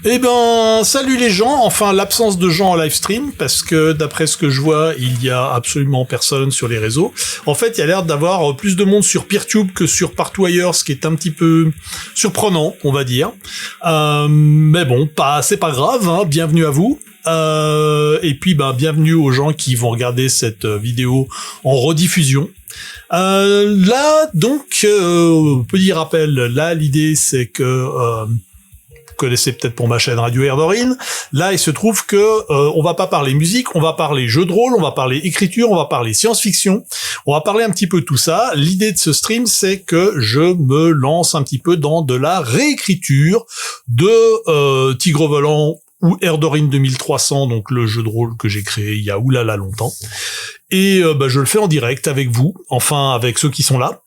Eh ben, salut les gens, enfin l'absence de gens en live stream, parce que d'après ce que je vois, il y a absolument personne sur les réseaux. En fait, il y a l'air d'avoir plus de monde sur Peertube que sur partout ailleurs, ce qui est un petit peu surprenant, on va dire. Mais bon, c'est pas grave, hein, bienvenue à vous. Et puis, bienvenue aux gens qui vont regarder cette vidéo en rediffusion. Là, donc, petit rappel, là, l'idée, c'est que... connaissez peut-être pour ma chaîne Radio Erdorin. Là, il se trouve que on va pas parler musique, on va parler jeux de rôle, on va parler écriture, on va parler science-fiction, on va parler un petit peu de tout ça. L'idée de ce stream, c'est que je me lance un petit peu dans de la réécriture de Tigre Volant ou Erdorin 2300, donc le jeu de rôle que j'ai créé il y a oulala longtemps. Et je le fais en direct avec vous, enfin avec ceux qui sont là.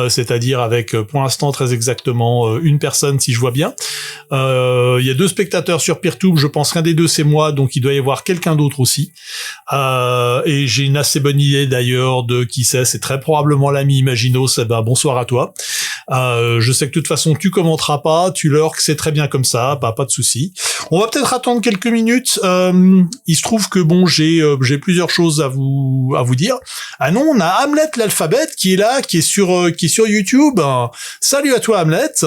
C'est-à-dire avec, pour l'instant, très exactement une personne, si je vois bien. Il y a 2 spectateurs sur Peertube, je pense qu'un des 2 c'est moi, donc il doit y avoir quelqu'un d'autre aussi. Et j'ai une assez bonne idée d'ailleurs de qui c'est très probablement l'ami Imaginos, bonsoir à toi. Je sais que de toute façon tu commenteras pas, tu lurks, c'est très bien comme ça, pas de souci. On va peut-être attendre quelques minutes. Il se trouve que j'ai plusieurs choses à vous dire. Ah non, on a Hamlet l'alphabet qui est là, qui est sur YouTube. Salut à toi Hamlet.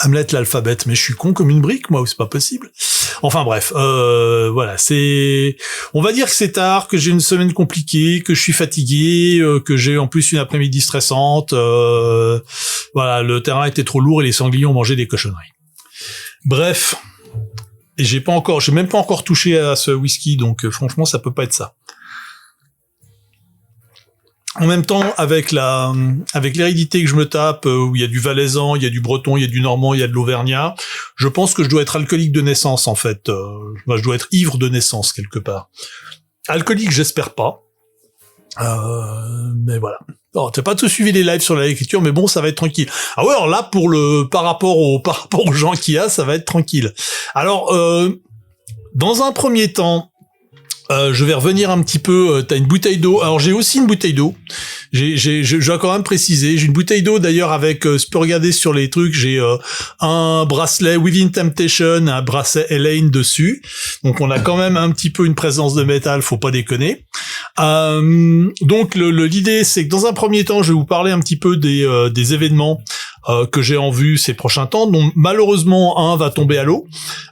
Hamlet l'alphabet, mais je suis con comme une brique, moi, ou c'est pas possible. Enfin bref, voilà, on va dire que c'est tard, que j'ai une semaine compliquée, que je suis fatigué, que j'ai en plus une après-midi stressante. Voilà, le terrain était trop lourd et les sangliers ont mangé des cochonneries. Bref, et j'ai même pas encore touché à ce whisky, donc franchement, ça peut pas être ça. En même temps, avec l'hérédité que je me tape, où il y a du valaisan, il y a du breton, il y a du normand, il y a de l'auvergnat, je pense que je dois être alcoolique de naissance, en fait. Je dois être ivre de naissance, quelque part. Alcoolique, j'espère pas. Mais voilà. Alors, t'as pas tout suivi les lives sur l'écriture, mais bon, ça va être tranquille. Ah ouais, alors là, par rapport aux gens qu'il y a, ça va être tranquille. Alors, dans un premier temps, je vais revenir un petit peu. T'as une bouteille d'eau. Alors j'ai aussi une bouteille d'eau. Je dois quand même préciser. J'ai une bouteille d'eau d'ailleurs avec. Tu peux regarder sur les trucs. J'ai un bracelet Within Temptation, un bracelet Elaine dessus. Donc on a quand même un petit peu une présence de métal. Faut pas déconner. Donc l'idée c'est que dans un premier temps, je vais vous parler un petit peu des événements que j'ai en vue ces prochains temps, dont malheureusement un va tomber à l'eau,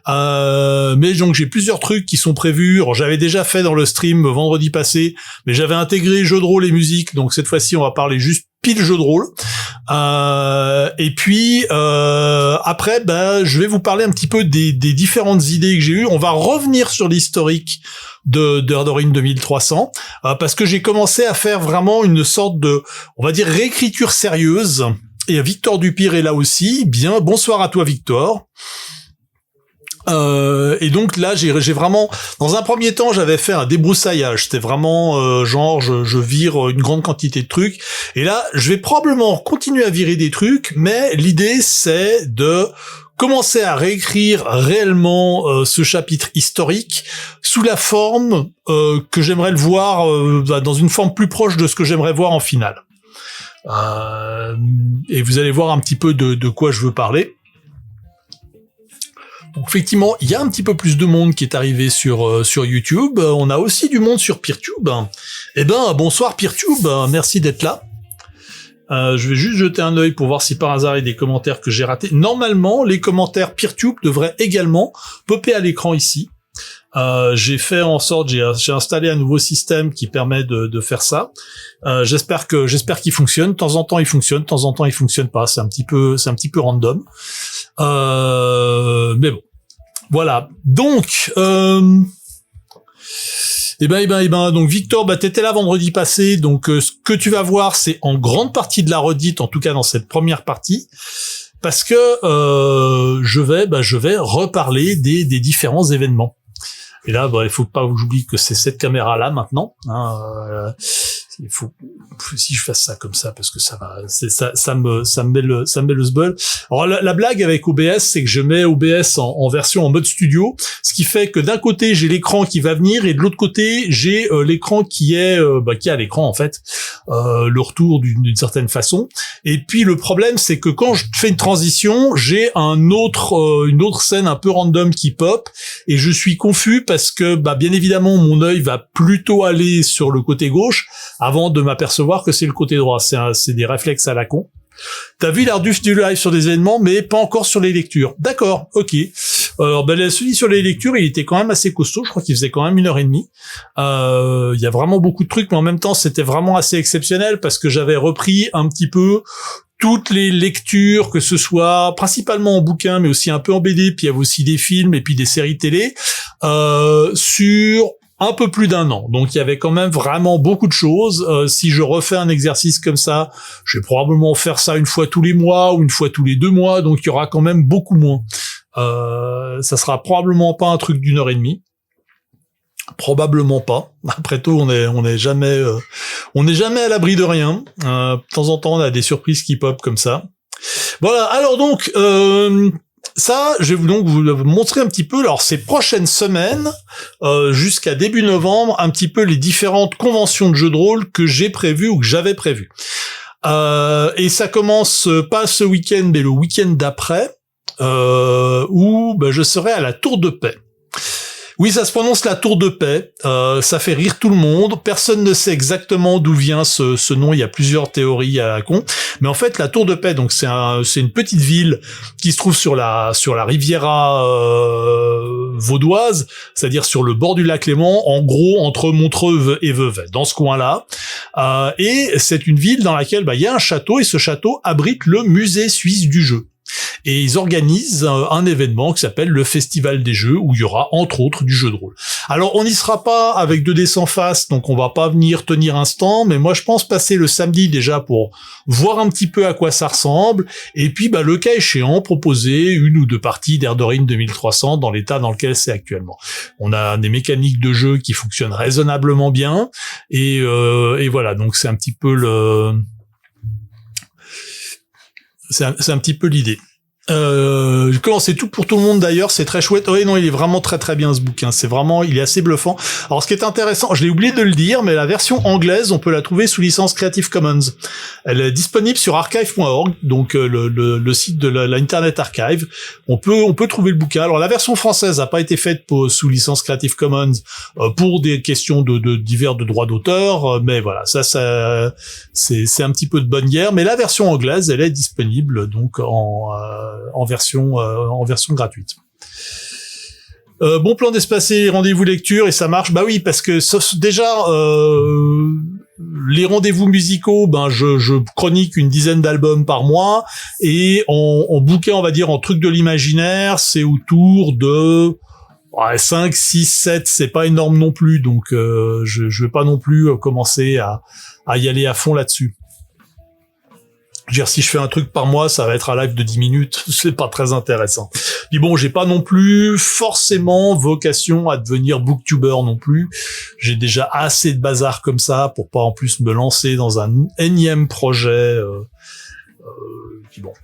mais donc j'ai plusieurs trucs qui sont prévus. Alors, j'avais déjà fait dans le stream vendredi passé, mais j'avais intégré jeux de rôle et musique, donc cette fois-ci on va parler juste pile jeu de rôle. Et puis après, je vais vous parler un petit peu des différentes idées que j'ai eues. On va revenir sur l'historique de Erdorin 2300, parce que j'ai commencé à faire vraiment une sorte de, on va dire, réécriture sérieuse. Et Victor Dupire est là aussi. Bien, bonsoir à toi Victor. Et donc là, j'ai vraiment, dans un premier temps, j'avais fait un débroussaillage. C'était vraiment genre, je vire une grande quantité de trucs. Et là, je vais probablement continuer à virer des trucs, mais l'idée, c'est de commencer à réécrire réellement ce chapitre historique sous la forme que j'aimerais le voir, dans une forme plus proche de ce que j'aimerais voir en finale. Et vous allez voir un petit peu de quoi je veux parler. Donc effectivement, il y a un petit peu plus de monde qui est arrivé sur YouTube. On a aussi du monde sur Peertube. Bonsoir Peertube, merci d'être là. Je vais juste jeter un œil pour voir si par hasard il y a des commentaires que j'ai ratés. Normalement, les commentaires Peertube devraient également popper à l'écran ici. J'ai fait en sorte, j'ai installé un nouveau système qui permet de faire ça. J'espère qu'il fonctionne. De temps en temps il fonctionne, de temps en temps il fonctionne pas. C'est un petit peu random. Mais bon, voilà. Donc, donc Victor, t'étais là vendredi passé. Donc, ce que tu vas voir, c'est en grande partie de la redite, en tout cas dans cette première partie. Parce que je vais reparler des différents événements. Et là, il faut pas que j'oublie que c'est cette caméra-là maintenant. il faut si je fasse ça comme ça parce que ça va, c'est ça me met le sbul. Alors la blague avec OBS, c'est que je mets OBS en version en mode studio, ce qui fait que d'un côté j'ai l'écran qui va venir et de l'autre côté j'ai l'écran qui est à l'écran en fait, le retour d'une certaine façon. Et puis le problème c'est que quand je fais une transition, j'ai une autre scène un peu random qui pop et je suis confus parce que bien évidemment mon œil va plutôt aller sur le côté gauche avant de m'apercevoir que c'est le côté droit. C'est des réflexes à la con. T'as vu l'Arduf du live sur des événements, mais pas encore sur les lectures. D'accord, ok. Alors, celui sur les lectures, il était quand même assez costaud. Je crois qu'il faisait quand même 1h30. Il y a vraiment beaucoup de trucs, mais en même temps, c'était vraiment assez exceptionnel parce que j'avais repris un petit peu toutes les lectures, que ce soit principalement en bouquin, mais aussi un peu en BD, puis il y avait aussi des films et puis des séries télé, sur un peu plus d'un an. Donc il y avait quand même vraiment beaucoup de choses. Si je refais un exercice comme ça, je vais probablement faire ça une fois tous les mois ou une fois tous les 2 mois, donc il y aura quand même beaucoup moins. Ça sera probablement pas un truc d'1h30. Probablement pas. Après tout, on est jamais à l'abri de rien. De temps en temps, on a des surprises qui pop comme ça. Voilà. Alors donc, ça, je vais vous montrer un petit peu, alors ces prochaines semaines, jusqu'à début novembre, un petit peu les différentes conventions de jeux de rôle que j'ai prévues ou que j'avais prévues. Et ça commence pas ce week-end, mais le week-end d'après, où je serai à la Tour de Paix. Oui, ça se prononce la Tour de Paix. Ça fait rire tout le monde. Personne ne sait exactement d'où vient ce nom. Il y a plusieurs théories à la con. Mais en fait, la Tour de Paix, donc c'est une petite ville qui se trouve sur la Riviera vaudoise, c'est-à-dire sur le bord du lac Léman, en gros entre Montreux et Vevey, dans ce coin-là. Et c'est une ville dans laquelle il y a un château et ce château abrite le musée suisse du jeu. Et ils organisent un événement qui s'appelle le Festival des Jeux, où il y aura entre autres du jeu de rôle. Alors on n'y sera pas avec 2D sans face, donc on va pas venir tenir un stand, mais moi je pense passer le samedi déjà pour voir un petit peu à quoi ça ressemble, et puis le cas échéant proposer 1 ou 2 parties d'Erdorine 2300 dans l'état dans lequel c'est actuellement. On a des mécaniques de jeu qui fonctionnent raisonnablement bien, et voilà, donc c'est un petit peu c'est un petit peu l'idée. Comment c'est tout pour tout le monde d'ailleurs, c'est très chouette. Oui, non, il est vraiment très très bien ce bouquin. Il est assez bluffant. Alors ce qui est intéressant, je l'ai oublié de le dire, mais la version anglaise, on peut la trouver sous licence Creative Commons. Elle est disponible sur archive.org, donc le site de l'Internet Archive. On peut trouver le bouquin. Alors la version française n'a pas été faite sous licence Creative Commons pour des questions de divers de droits d'auteur, mais voilà, ça c'est un petit peu de bonne guerre. Mais la version anglaise, elle est disponible donc en version gratuite. Bon plan d'espacer, rendez-vous lecture, et ça marche. Oui, parce que déjà les rendez-vous musicaux, je chronique une dizaine d'albums par mois, et en bouquin, on va dire en truc de l'imaginaire, c'est autour de 5, 6, 7, c'est pas énorme non plus, donc je vais pas non plus commencer à y aller à fond là-dessus. Je veux dire, si je fais un truc par mois, ça va être un live de 10 minutes, c'est pas très intéressant. Puis bon, j'ai pas non plus forcément vocation à devenir booktuber non plus. J'ai déjà assez de bazar comme ça pour pas en plus me lancer dans un énième projet. Puis bon,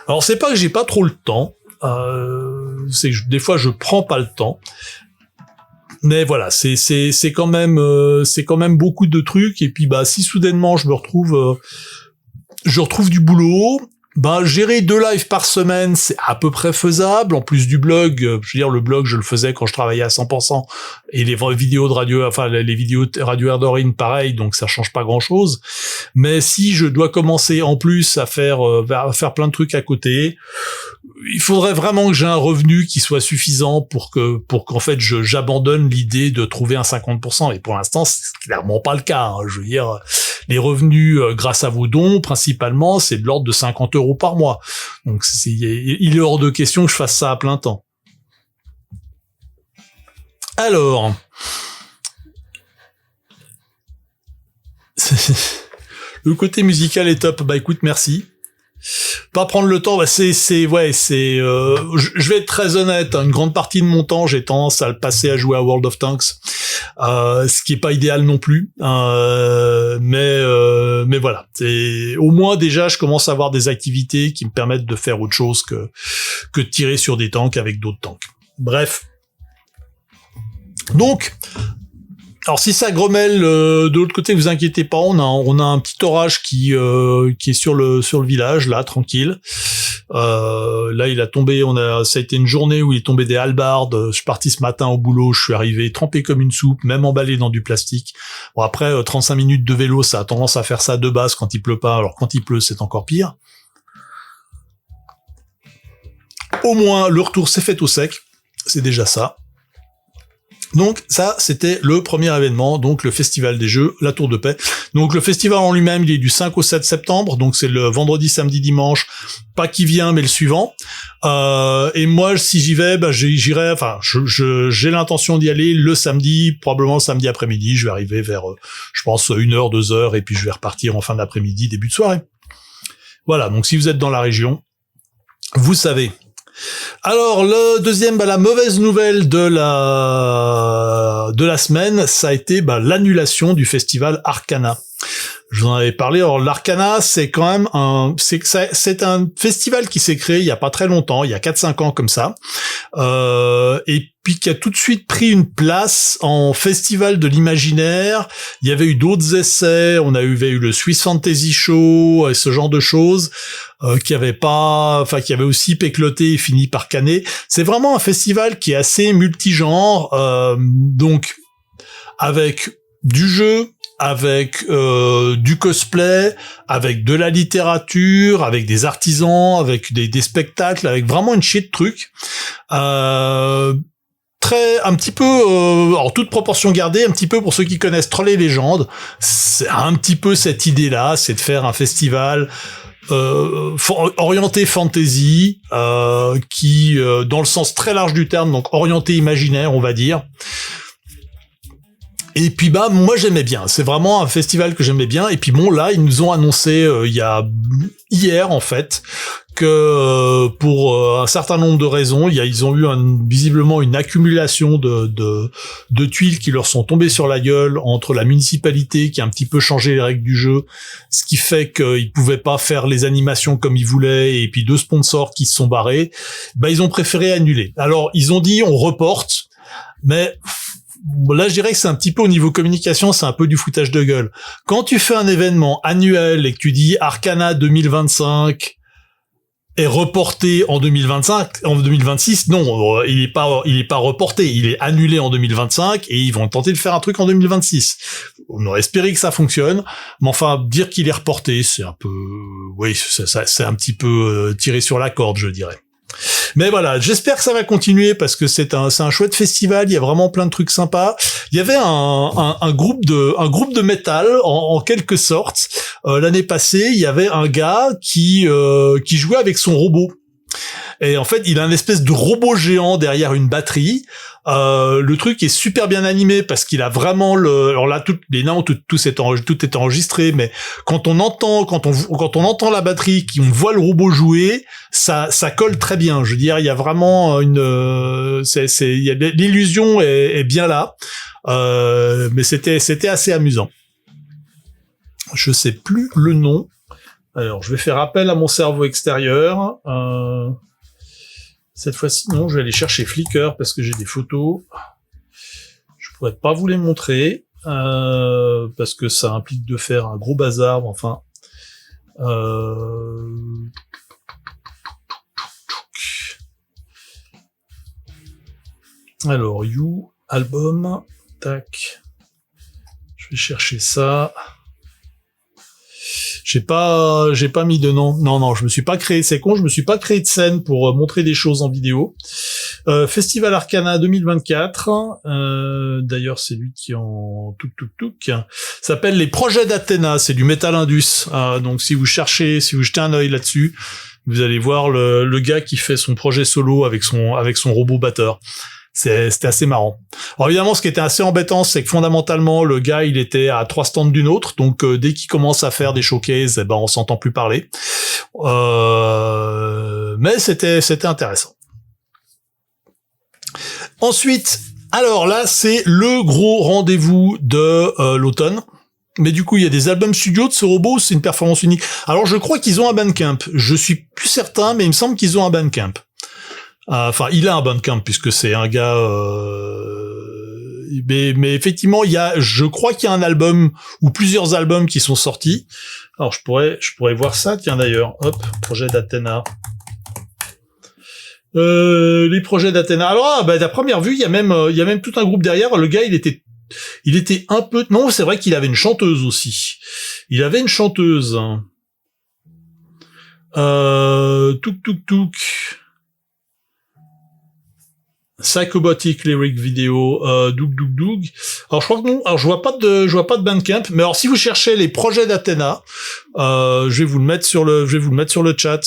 alors c'est pas que j'ai pas trop le temps, c'est que des fois je prends pas le temps. Mais voilà, c'est quand même beaucoup de trucs, et puis si soudainement je retrouve du boulot, gérer 2 lives par semaine, c'est à peu près faisable. En plus du blog, je veux dire, le blog, je le faisais quand je travaillais à 100%, et les vidéos de radio, les vidéos de Radio Erdorine, pareil, donc ça change pas grand chose. Mais si je dois commencer en plus à faire plein de trucs à côté, il faudrait vraiment que j'ai un revenu qui soit suffisant pour qu'en fait j'abandonne l'idée de trouver un 50%. Et pour l'instant, c'est clairement pas le cas, hein. Je veux dire, les revenus grâce à vos dons, principalement, c'est de l'ordre de 50 € par mois. Donc il est hors de question que je fasse ça à plein temps. Alors, le côté musical est top. Écoute, merci. Pas prendre le temps, je vais être très honnête, une grande partie de mon temps, j'ai tendance à le passer à jouer à World of Tanks. ce qui est pas idéal non plus. Mais voilà, c'est au moins déjà je commence à avoir des activités qui me permettent de faire autre chose que de tirer sur des tanks avec d'autres tanks. Bref. Donc, alors si ça grommelle de l'autre côté, vous inquiétez pas, on a un petit orage qui est sur le village là, tranquille. Là il a tombé, ça a été une journée où il est tombé des hallebardes. Je suis parti ce matin au boulot, je suis arrivé trempé comme une soupe, même emballé dans du plastique. Bon après 35 minutes de vélo, ça a tendance à faire ça de base quand il pleut pas, alors quand il pleut c'est encore pire. Au moins le retour s'est fait au sec, c'est déjà ça. Donc ça, c'était le premier événement, donc le Festival des Jeux, la Tour de Paix. Donc le festival en lui-même, il est du 5 au 7 septembre, donc c'est le vendredi, samedi, dimanche, pas qui vient, mais le suivant. Et moi, si j'y vais, j'irai, enfin, j'ai l'intention d'y aller le samedi, probablement le samedi après-midi. Je vais arriver vers, je pense, 1h, 2h, et puis je vais repartir en fin d'après-midi, début de soirée. Voilà, donc si vous êtes dans la région, vous savez. Alors le deuxième, la mauvaise nouvelle de la semaine, ça a été l'annulation du festival Arcana. Je vous en avais parlé. Alors l'Arcana, c'est quand même c'est un festival qui s'est créé il y a pas très longtemps, il y a 4-5 ans comme ça, et puis qui a tout de suite pris une place en festival de l'imaginaire. Il y avait eu d'autres essais, on avait eu le Swiss Fantasy Show et ce genre de choses qui avait aussi pécloté et fini par canner. C'est vraiment un festival qui est assez multigenre, donc avec du jeu, avec du cosplay, avec de la littérature, avec des artisans, avec des spectacles, avec vraiment une chier de trucs. Un petit peu, en toute proportion gardée, un petit peu pour ceux qui connaissent Trolls et Légendes, c'est un petit peu cette idée-là, c'est de faire un festival orienté fantasy, qui, dans le sens très large du terme, donc orienté imaginaire, on va dire. Et puis moi j'aimais bien, c'est vraiment un festival que j'aimais bien. Et puis bon, là ils nous ont annoncé hier en fait que pour un certain nombre de raisons, ils ont eu visiblement une accumulation de tuiles qui leur sont tombées sur la gueule entre la municipalité qui a un petit peu changé les règles du jeu, ce qui fait qu'ils pouvaient pas faire les animations comme ils voulaient, et puis deux sponsors qui se sont barrés. Ils ont préféré annuler. Alors ils ont dit on reporte, mais là, je dirais que c'est un petit peu au niveau communication, c'est un peu du foutage de gueule. Quand tu fais un événement annuel et que tu dis Arcana 2025 est reporté en 2026, non, il est pas reporté, il est annulé en 2025 et ils vont tenter de faire un truc en 2026. On aurait espéré que ça fonctionne, mais enfin, dire qu'il est reporté, c'est un peu, oui, c'est un petit peu tiré sur la corde, je dirais. Mais voilà, j'espère que ça va continuer parce que c'est un chouette festival, il y a vraiment plein de trucs sympas. Il y avait un groupe de métal en quelque sorte. L'année passée, il y avait un gars qui jouait avec son robot. Et en fait, il a une espèce de robot géant derrière une batterie. Le truc est super bien animé parce qu'il a vraiment alors là, tout est enregistré, mais quand on entend la batterie, qu'on voit le robot jouer, ça colle très bien. Je veux dire, il y a vraiment l'illusion est bien là. Mais c'était assez amusant. Je sais plus le nom. Alors, je vais faire appel à mon cerveau extérieur. Cette fois-ci, non, je vais aller chercher Flickr parce que j'ai des photos. Je pourrais pas vous les montrer parce que ça implique de faire un gros bazar. Enfin, alors You album, tac. Je vais chercher ça. J'ai pas mis de nom. Non, je me suis pas créé, c'est con, je me suis pas créé de scène pour montrer des choses en vidéo. Festival Arcana 2024. D'ailleurs, c'est lui qui en s'appelle les projets d'Athéna, c'est du Metal Indus. Donc si vous jetez un œil là-dessus, vous allez voir le gars qui fait son projet solo avec son robot batteur. C'était assez marrant. Alors évidemment, ce qui était assez embêtant, c'est que fondamentalement, le gars, il était à 3 stands d'une autre, donc dès qu'il commence à faire des showcases, on s'entend plus parler. Mais c'était intéressant. Ensuite, Alors là, c'est le gros rendez-vous de l'automne. Mais du coup, il y a des albums studio de ce robot, c'est une performance unique. Alors, je crois qu'ils ont un Bandcamp. Je suis plus certain, mais il me semble qu'ils ont un Bandcamp. Enfin, il a un Bandcamp, puisque c'est un gars... Mais effectivement, je crois qu'il y a un album, ou plusieurs albums qui sont sortis. Alors, je pourrais voir ça, tiens d'ailleurs. Hop, projet d'Athéna. Les projets d'Athéna. Alors, à première vue, il y a même tout un groupe derrière. Le gars, il était un peu... Non, c'est vrai qu'il avait une chanteuse aussi. Il avait une chanteuse. Touk. Psychobotic Lyric Video, Doug. Alors je crois que non. Alors je vois pas de Bandcamp. Mais alors si vous cherchez les projets d'Athéna, je vais vous le mettre sur le chat.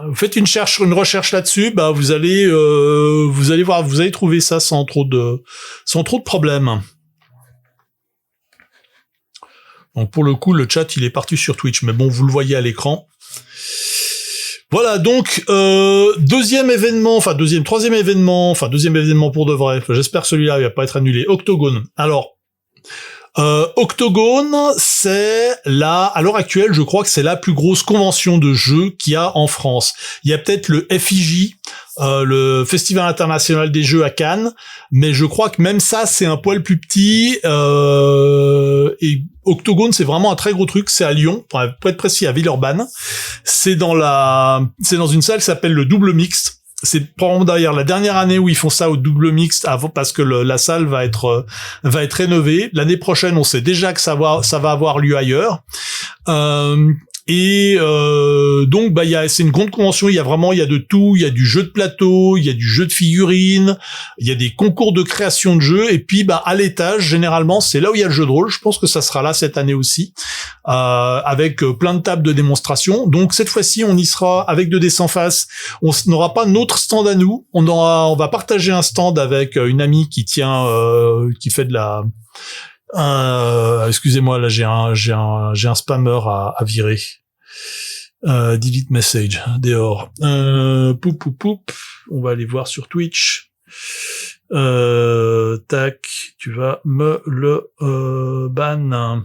Vous faites une recherche là-dessus, vous allez voir, vous allez trouver ça sans trop de problèmes. Donc pour le coup, le chat il est parti sur Twitch, mais bon, vous le voyez à l'écran. Voilà, donc troisième événement pour de vrai. J'espère que celui-là il va pas être annulé. Octogone. Alors Octogone, c'est à l'heure actuelle, je crois que c'est la plus grosse convention de jeux qu'il y a en France. Il y a peut-être le FIJ, le Festival International des Jeux à Cannes, mais je crois que même ça, c'est un poil plus petit, et Octogone, c'est vraiment un très gros truc, c'est à Lyon, pour être précis, à Villeurbanne. C'est dans une salle qui s'appelle le Double Mixte. C'est probablement d'ailleurs la dernière année où ils font ça au Double Mixte avant, parce que la salle va être rénovée. L'année prochaine, on sait déjà que ça va avoir lieu ailleurs. Donc c'est une grande convention, il y a de tout, il y a du jeu de plateau, il y a du jeu de figurines, il y a des concours de création de jeux, et puis à l'étage, généralement, c'est là où il y a le jeu de rôle. Je pense que ça sera là cette année aussi, avec plein de tables de démonstration. Donc cette fois-ci, on y sera avec 2D sans face. On n'aura pas notre stand à nous, on va partager un stand avec une amie qui fait de la... excusez-moi, là j'ai un spammer à virer. Delete message dehors. Poup. On va aller voir sur Twitch. Tac, tu vas me le ban.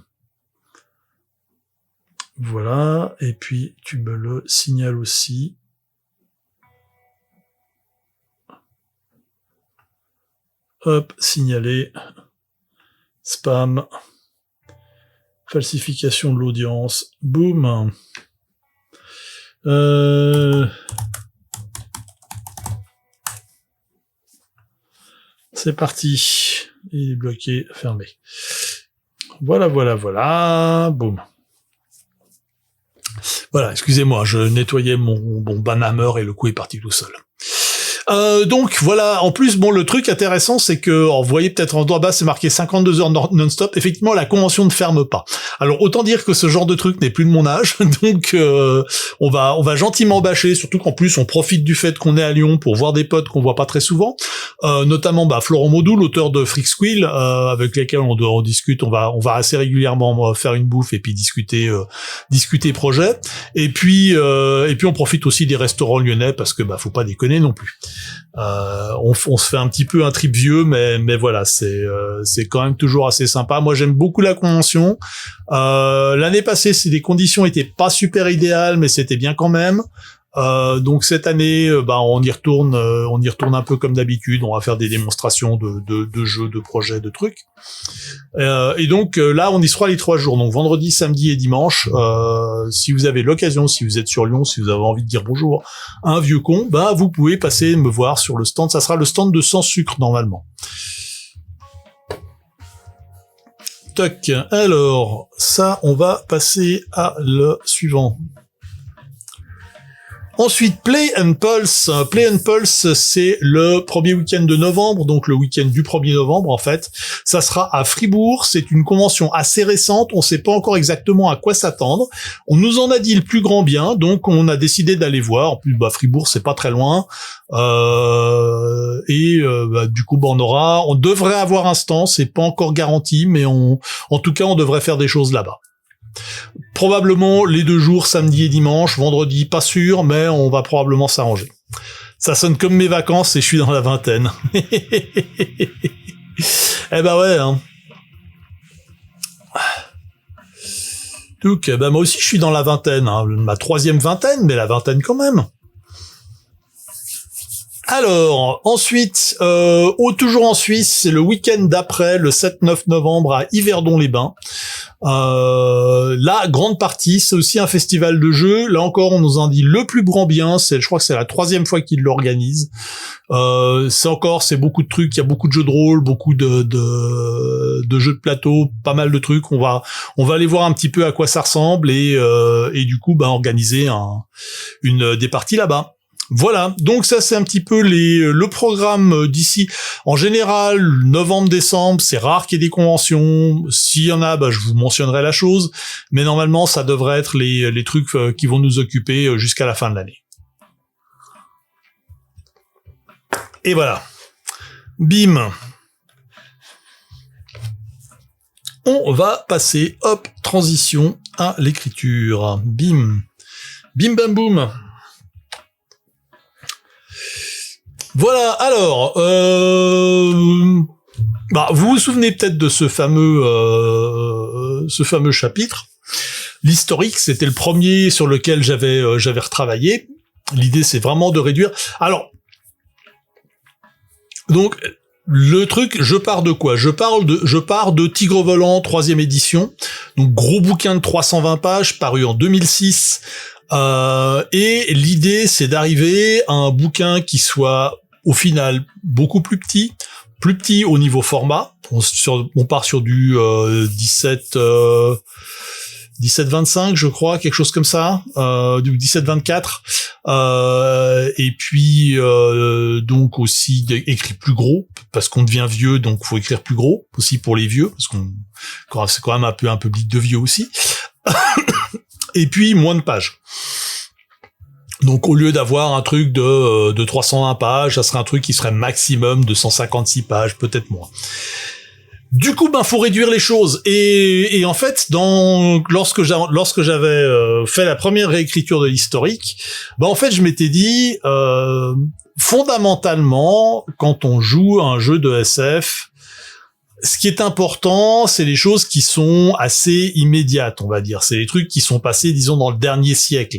Voilà, et puis tu me le signales aussi. Hop, signaler. Spam, falsification de l'audience, boum. C'est parti. Il est bloqué, fermé. Voilà, boum. Voilà, excusez-moi, je nettoyais mon banhammer et le coup est parti tout seul. Donc voilà, en plus le truc intéressant c'est que vous voyez peut-être en droit bas c'est marqué 52 heures non-stop. Effectivement, la convention ne ferme pas. Alors autant dire que ce genre de truc n'est plus de mon âge. Donc on va gentiment bâcher, surtout qu'en plus on profite du fait qu'on est à Lyon pour voir des potes qu'on voit pas très souvent. Notamment Florent Maudou, l'auteur de Freak Squill, avec lesquels on discute, on va assez régulièrement faire une bouffe et puis discuter projet. Et puis on profite aussi des restaurants lyonnais parce que faut pas déconner non plus. On se fait un petit peu un trip vieux, mais voilà, c'est quand même toujours assez sympa. Moi, j'aime beaucoup la convention. L'année passée, les conditions étaient pas super idéales, mais c'était bien quand même. Donc cette année, on y retourne un peu comme d'habitude. On va faire des démonstrations de jeux, de projets, de trucs. Et donc là, on y sera les 3 jours. Donc vendredi, samedi et dimanche. Si vous avez l'occasion, si vous êtes sur Lyon, si vous avez envie de dire bonjour à un vieux con, vous pouvez passer me voir sur le stand. Ça sera le stand de Sans Sucre normalement. Toc. Alors ça, on va passer à le suivant. Ensuite, Play and Pulse. Play and Pulse, c'est le premier week-end de novembre, donc le week-end du 1er novembre, en fait. Ça sera à Fribourg. C'est une convention assez récente. On sait pas encore exactement à quoi s'attendre. On nous en a dit le plus grand bien, donc on a décidé d'aller voir. En plus, Fribourg, c'est pas très loin. Du coup, on devrait avoir un stand. C'est pas encore garanti, mais en tout cas, on devrait faire des choses là-bas. Probablement les 2 jours, samedi et dimanche. Vendredi, pas sûr, mais on va probablement s'arranger. Ça sonne comme mes vacances et je suis dans la vingtaine. Eh ben ouais, hein. Donc, moi aussi je suis dans la vingtaine, hein. Ma 3e vingtaine, mais la vingtaine quand même. Alors, ensuite, toujours en Suisse, c'est le week-end d'après, le 7-9 novembre à Yverdon-les-Bains. La grande partie, c'est aussi un festival de jeux. Là encore, on nous en dit le plus grand bien. Je crois que c'est la 3e fois qu'ils l'organisent. C'est beaucoup de trucs. Il y a beaucoup de jeux de rôle, beaucoup de jeux de plateau, pas mal de trucs. On va aller voir un petit peu à quoi ça ressemble et du coup, organiser des parties là-bas. Voilà, donc ça c'est un petit peu le programme d'ici. En général, novembre-décembre, c'est rare qu'il y ait des conventions. S'il y en a, je vous mentionnerai la chose. Mais normalement, ça devrait être les trucs qui vont nous occuper jusqu'à la fin de l'année. Et voilà. Bim. On va passer, transition à l'écriture. Bim. Bim bam boum. Voilà, alors, vous vous souvenez peut-être de ce fameux chapitre. L'historique, c'était le premier sur lequel j'avais retravaillé. L'idée, c'est vraiment de réduire. Alors, donc, le truc, je pars de quoi ? Je pars de Tigre Volant, 3e édition. Donc, gros bouquin de 320 pages, paru en 2006. Et l'idée, c'est d'arriver à un bouquin qui soit au final beaucoup plus petit au niveau format. On part sur du 17-25, je crois, quelque chose comme ça, du 17-24. Et puis donc aussi écrit plus gros parce qu'on devient vieux, donc faut écrire plus gros aussi pour les vieux parce c'est quand même un public de vieux aussi. Et puis moins de pages. Donc au lieu d'avoir un truc de 301 pages, ça serait un truc qui serait maximum de 156 pages, peut-être moins. Du coup, faut réduire les choses. Et en fait, lorsque j'avais fait la première réécriture de l'historique, en fait, je m'étais dit, fondamentalement, quand on joue à un jeu de SF, ce qui est important, c'est les choses qui sont assez immédiates, on va dire. C'est les trucs qui sont passés, disons, dans le dernier siècle.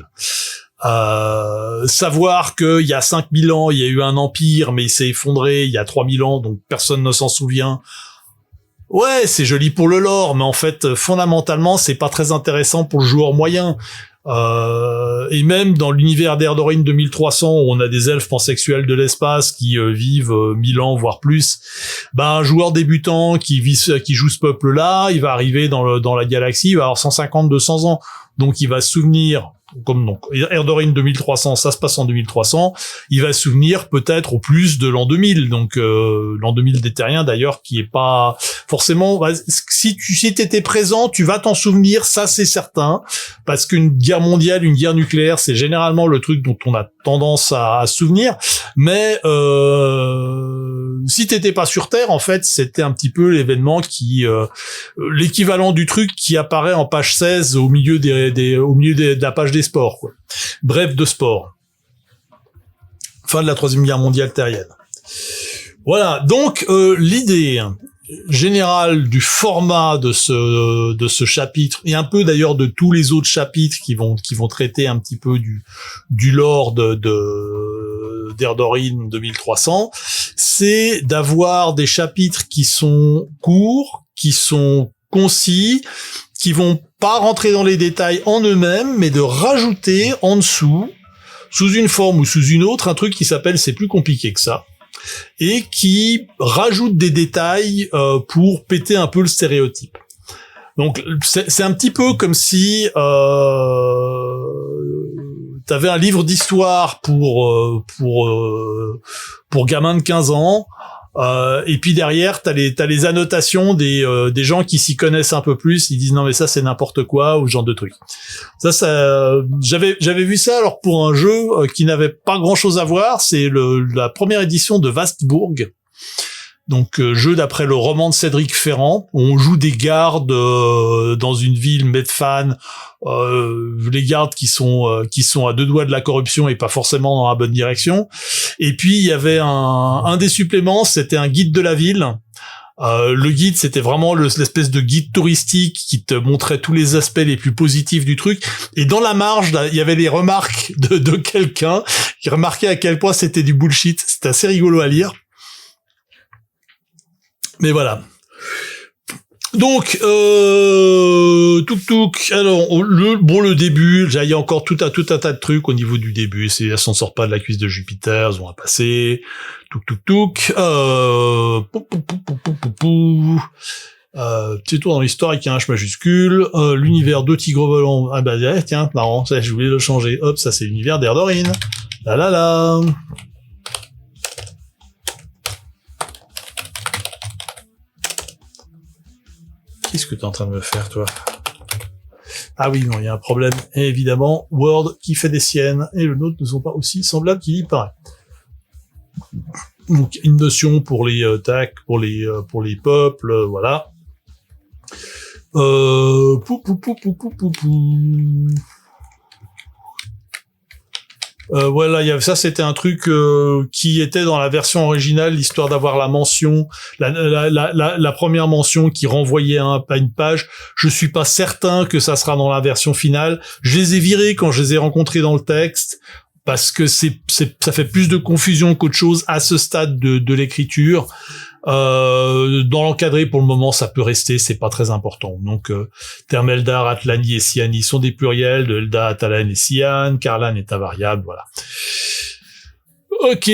Savoir qu'il y a 5000 ans, il y a eu un empire, mais il s'est effondré il y a 3000 ans, donc personne ne s'en souvient. Ouais, c'est joli pour le lore, mais en fait, fondamentalement, c'est pas très intéressant pour le joueur moyen. Et même dans l'univers d'Erdorine 2300, où on a des elfes pansexuels de l'espace qui vivent 1000 ans, voire plus, un joueur débutant qui joue ce peuple-là, il va arriver dans la galaxie, il va avoir 150-200 ans. Donc il va se souvenir, comme donc Erdorine 2300, ça se passe en 2300, il va se souvenir peut-être au plus de l'an 2000, donc l'an 2000 des Terriens d'ailleurs, qui est pas forcément... Si t'étais présent, tu vas t'en souvenir, ça c'est certain, parce qu'une guerre mondiale, une guerre nucléaire, c'est généralement le truc dont on a tendance à se souvenir, mais si t'étais pas sur Terre, en fait, c'était un petit peu l'événement qui... l'équivalent du truc qui apparaît en page 16 au milieu de la page des sports, quoi. Bref, de sport. Fin de la 3e guerre mondiale terrienne. Voilà, donc l'idée générale du format de ce chapitre, et un peu d'ailleurs de tous les autres chapitres qui vont traiter un petit peu du lore d'Erdorine 2300, c'est d'avoir des chapitres qui sont courts, qui sont concis, qui vont pas rentrer dans les détails en eux-mêmes, mais de rajouter en dessous, sous une forme ou sous une autre, un truc qui s'appelle c'est plus compliqué que ça, et qui rajoute des détails pour péter un peu le stéréotype. Donc c'est un petit peu comme si t'avais un livre d'histoire pour gamins de 15 ans. Et puis derrière, t'as les annotations des gens qui s'y connaissent un peu plus. Ils disent non mais ça c'est n'importe quoi ou ce genre de truc. Ça j'avais vu ça alors pour un jeu qui n'avait pas grand chose à voir. C'est la première édition de Vastburg, Donc jeu d'après le roman de Cédric Ferrand, où on joue des gardes dans une ville Medfan, les gardes qui sont à deux doigts de la corruption et pas forcément dans la bonne direction. Et puis il y avait un des suppléments, c'était un guide de la ville. Le guide, c'était vraiment l'espèce de guide touristique qui te montrait tous les aspects les plus positifs du truc. Et dans la marge, là, il y avait des remarques de quelqu'un qui remarquait à quel point c'était du bullshit. C'était assez rigolo à lire. Mais voilà. Donc, touk. Alors, le début, il y a encore tout un tas de trucs au niveau du début. Elle s'en sort pas de la cuisse de Jupiter, ils ont à passer. Touk. Petit tour dans l'histoire avec un H majuscule. L'univers de Tigre Volant. Ah bah tiens, marrant, ça, j'ai oublié de le changer. Hop, ça c'est l'univers d'Erdorine. La. Qu'est-ce que t'es en train de me faire, toi? Ah oui, non, il y a un problème. Et évidemment, Word qui fait des siennes et le nôtre ne sont pas aussi semblables qu'il y paraît. Donc, une notion pour les tacs, pour les peuples, voilà. Voilà, ça c'était un truc qui était dans la version originale, l'histoire d'avoir la mention, la première mention qui renvoyait à une page. Je suis pas certain que ça sera dans la version finale. Je les ai virés quand je les ai rencontrés dans le texte parce que ça fait plus de confusion qu'autre chose à ce stade de l'écriture. Dans l'encadré, pour le moment, ça peut rester, c'est pas très important. Donc, Termeldar, Atlani et Siani sont des pluriels, de Elda, Atalan et Sian, Karlan est invariable, voilà. Ok,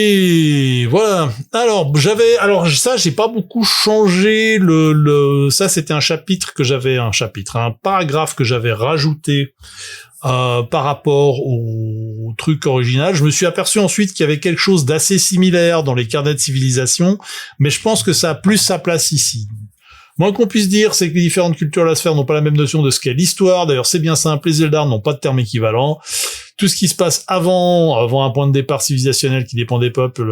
voilà. Alors, j'ai pas beaucoup changé ça c'était un paragraphe que j'avais rajouté par rapport au truc original. Je me suis aperçu ensuite qu'il y avait quelque chose d'assez similaire dans les carnets de civilisation, mais je pense que ça a plus sa place ici. Moins qu'on puisse dire, c'est que les différentes cultures de la sphère n'ont pas la même notion de ce qu'est l'histoire. D'ailleurs, c'est bien simple, les Eldar n'ont pas de terme équivalent. Tout ce qui se passe avant un point de départ civilisationnel qui dépend des peuples,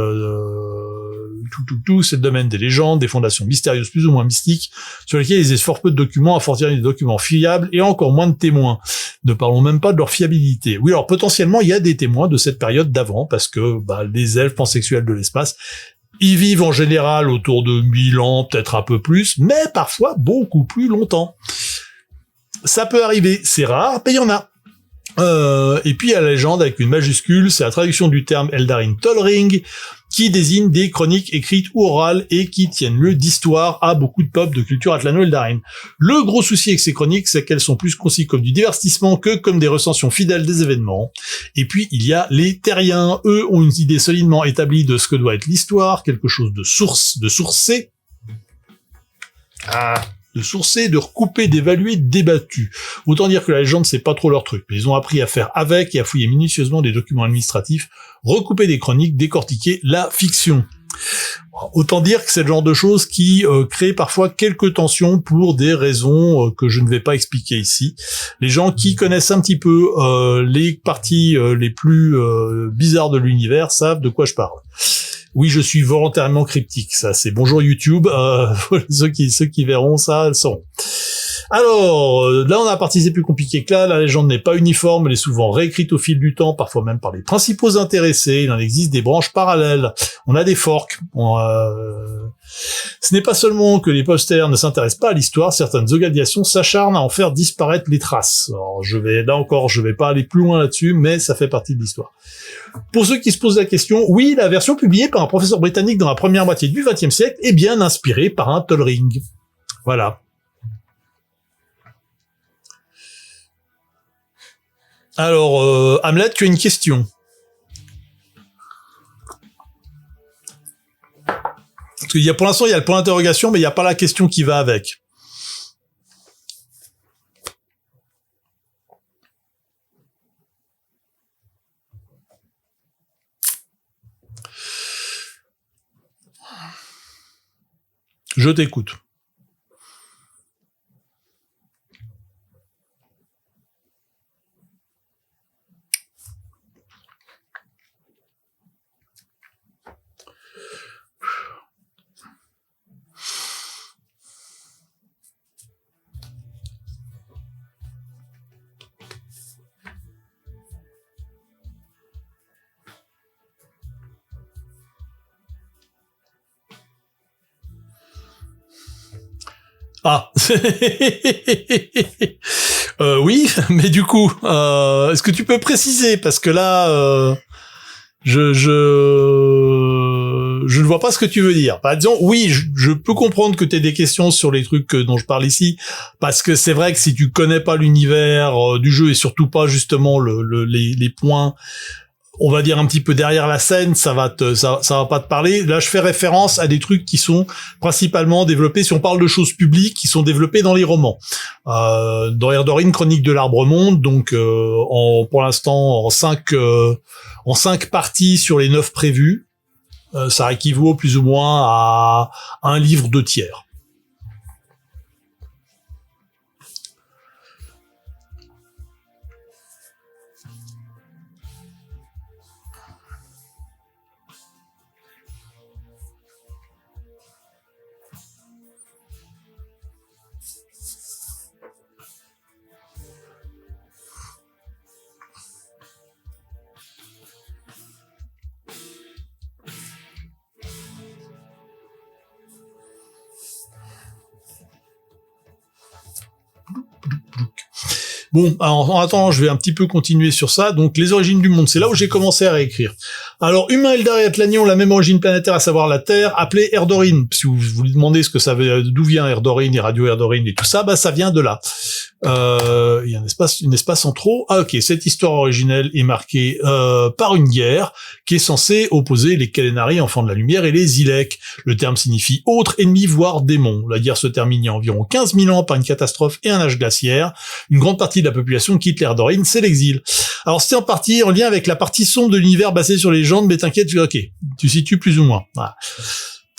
c'est le domaine des légendes, des fondations mystérieuses plus ou moins mystiques, sur lesquelles il y a fort peu de documents, à fortiori des documents fiables, et encore moins de témoins. Ne parlons même pas de leur fiabilité. Oui, alors potentiellement, il y a des témoins de cette période d'avant, parce que les elfes pansexuels de l'espace, ils vivent en général autour de 1000 ans, peut-être un peu plus, mais parfois beaucoup plus longtemps. Ça peut arriver, c'est rare, mais il y en a. Et puis il y a la légende avec une majuscule, c'est la traduction du terme Eldarin Tolring, qui désigne des chroniques écrites ou orales et qui tiennent lieu d'histoire à beaucoup de peuples de culture atlano-eldarine. Le gros souci avec ces chroniques, c'est qu'elles sont plus conçues comme du divertissement que comme des recensions fidèles des événements. Et puis il y a les terriens, eux ont une idée solidement établie de ce que doit être l'histoire, quelque chose de sourcé. De sourcer, de recouper, d'évaluer, débattu. Autant dire que la légende, c'est pas trop leur truc. Mais ils ont appris à faire avec et à fouiller minutieusement des documents administratifs, recouper des chroniques, décortiquer la fiction. Autant dire que c'est le genre de choses qui crée parfois quelques tensions pour des raisons que je ne vais pas expliquer ici. Les gens qui connaissent un petit peu les parties les plus bizarres de l'univers savent de quoi je parle. Oui, je suis volontairement cryptique, ça c'est bonjour YouTube, ceux qui verront ça, elles sauront. Alors, là on a la partie c'est plus compliqué que là, la légende n'est pas uniforme, elle est souvent réécrite au fil du temps, parfois même par les principaux intéressés, il en existe des branches parallèles, on a des forks. Ce n'est pas seulement que les posters ne s'intéressent pas à l'histoire, certaines organisations s'acharnent à en faire disparaître les traces. Alors je vais pas aller plus loin là-dessus, mais ça fait partie de l'histoire. Pour ceux qui se posent la question, oui, la version publiée par un professeur britannique dans la première moitié du XXe siècle est bien inspirée par un Tolring. Voilà. Alors, Hamlet, tu as une question. Parce qu'il y a, pour l'instant, il y a le point d'interrogation, mais il n'y a pas la question qui va avec. Je t'écoute. Ah. Oui, mais du coup, est-ce que tu peux préciser, parce que là, je ne vois pas ce que tu veux dire. Par exemple, oui, je peux comprendre que tu aies des questions sur les trucs dont je parle ici, parce que c'est vrai que si tu connais pas l'univers du jeu et surtout pas justement les points, on va dire un petit peu derrière la scène, ça va pas te parler. Là, je fais référence à des trucs qui sont principalement développés, si on parle de choses publiques, qui sont développés dans les romans. Dans Erdorin, Chronique de l'Arbre Monde, donc pour l'instant en 5 parties sur les 9 prévues, ça équivaut plus ou moins à un livre 2/3. Bon, alors, en attendant, je vais un petit peu continuer sur ça. Donc, les origines du monde, c'est là où j'ai commencé à réécrire. Alors, humains, Eldar et Atlani ont la même origine planétaire, à savoir la Terre, appelée Erdorin. Si vous vous demandez ce que ça veut, d'où vient Erdorin et Radio Erdorin et tout ça, bah, ça vient de là. Il y a un espace en trop. Ah, ok, cette histoire originelle est marquée par une guerre qui est censée opposer les Kalenari, enfants de la lumière, et les Ilek. Le terme signifie autre, ennemi, voire démon. La guerre se termine il y a environ 15 000 ans par une catastrophe et un âge glaciaire. Une grande partie de la population quitte l'Erdorin, c'est l'exil. Alors c'est en partie en lien avec la partie sombre de l'univers basée sur les légendes, mais t'inquiète, ok, tu situes plus ou moins. Voilà.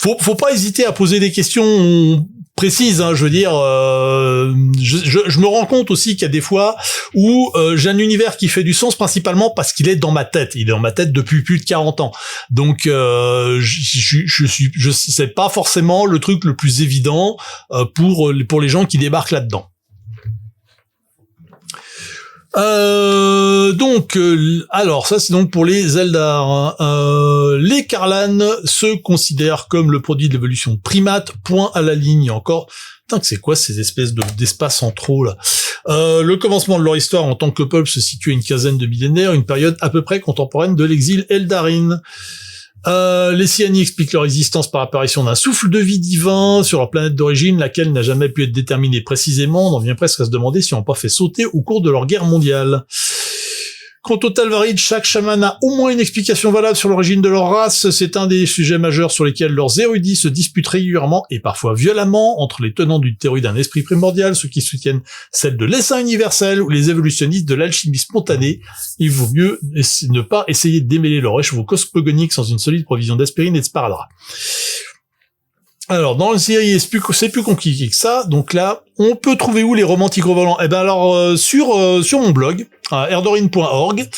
Faut pas hésiter à poser des questions précises, hein, je veux dire, je me rends compte aussi qu'il y a des fois où j'ai un univers qui fait du sens principalement parce qu'il est dans ma tête. Il est dans ma tête depuis plus de 40 ans. Donc je c'est pas forcément le truc le plus évident pour les gens qui débarquent là-dedans. Alors ça c'est donc pour les Eldar. Les Karlan se considèrent comme le produit de l'évolution de primates, point à la ligne encore. Putain, que c'est quoi ces espèces d'espaces en trop là. Le commencement de leur histoire en tant que peuple se situe à une quinzaine de millénaires, une période à peu près contemporaine de l'exil Eldarin. Les Siani expliquent leur existence par l'apparition d'un souffle de vie divin sur leur planète d'origine, laquelle n'a jamais pu être déterminée précisément. On en vient presque à se demander si on n'a pas fait sauter au cours de leur guerre mondiale. Quant au Talvarid, chaque chaman a au moins une explication valable sur l'origine de leur race. C'est un des sujets majeurs sur lesquels leurs érudits se disputent régulièrement et parfois violemment entre les tenants d'une théorie d'un esprit primordial, ceux qui soutiennent celle de l'essaim universel, ou les évolutionnistes de l'alchimie spontanée. Il vaut mieux ne pas essayer de démêler leur écheveau cosmogonique sans une solide provision d'aspirine et de sparadrap. Alors, dans la série, c'est plus compliqué que ça. Donc là, on peut trouver où les romans tigre-volants? Eh ben alors, sur mon blog, erdorin.org,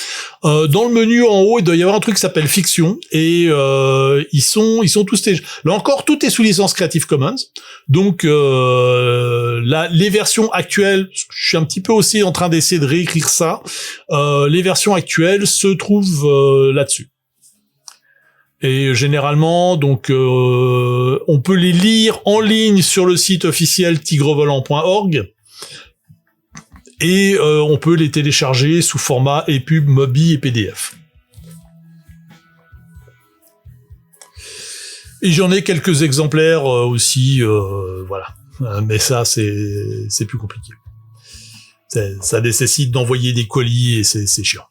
dans le menu en haut, il doit y avoir un truc qui s'appelle Fiction, et ils sont tous là encore, tout est sous licence Creative Commons. Donc là, les versions actuelles, je suis un petit peu aussi en train d'essayer de réécrire ça. Les versions actuelles se trouvent là-dessus. Et généralement, donc, on peut les lire en ligne sur le site officiel tigrevolant.org et on peut les télécharger sous format EPUB, MOBI et PDF. Et j'en ai quelques exemplaires aussi, voilà. Mais ça, c'est plus compliqué. Ça nécessite d'envoyer des colis et c'est chiant.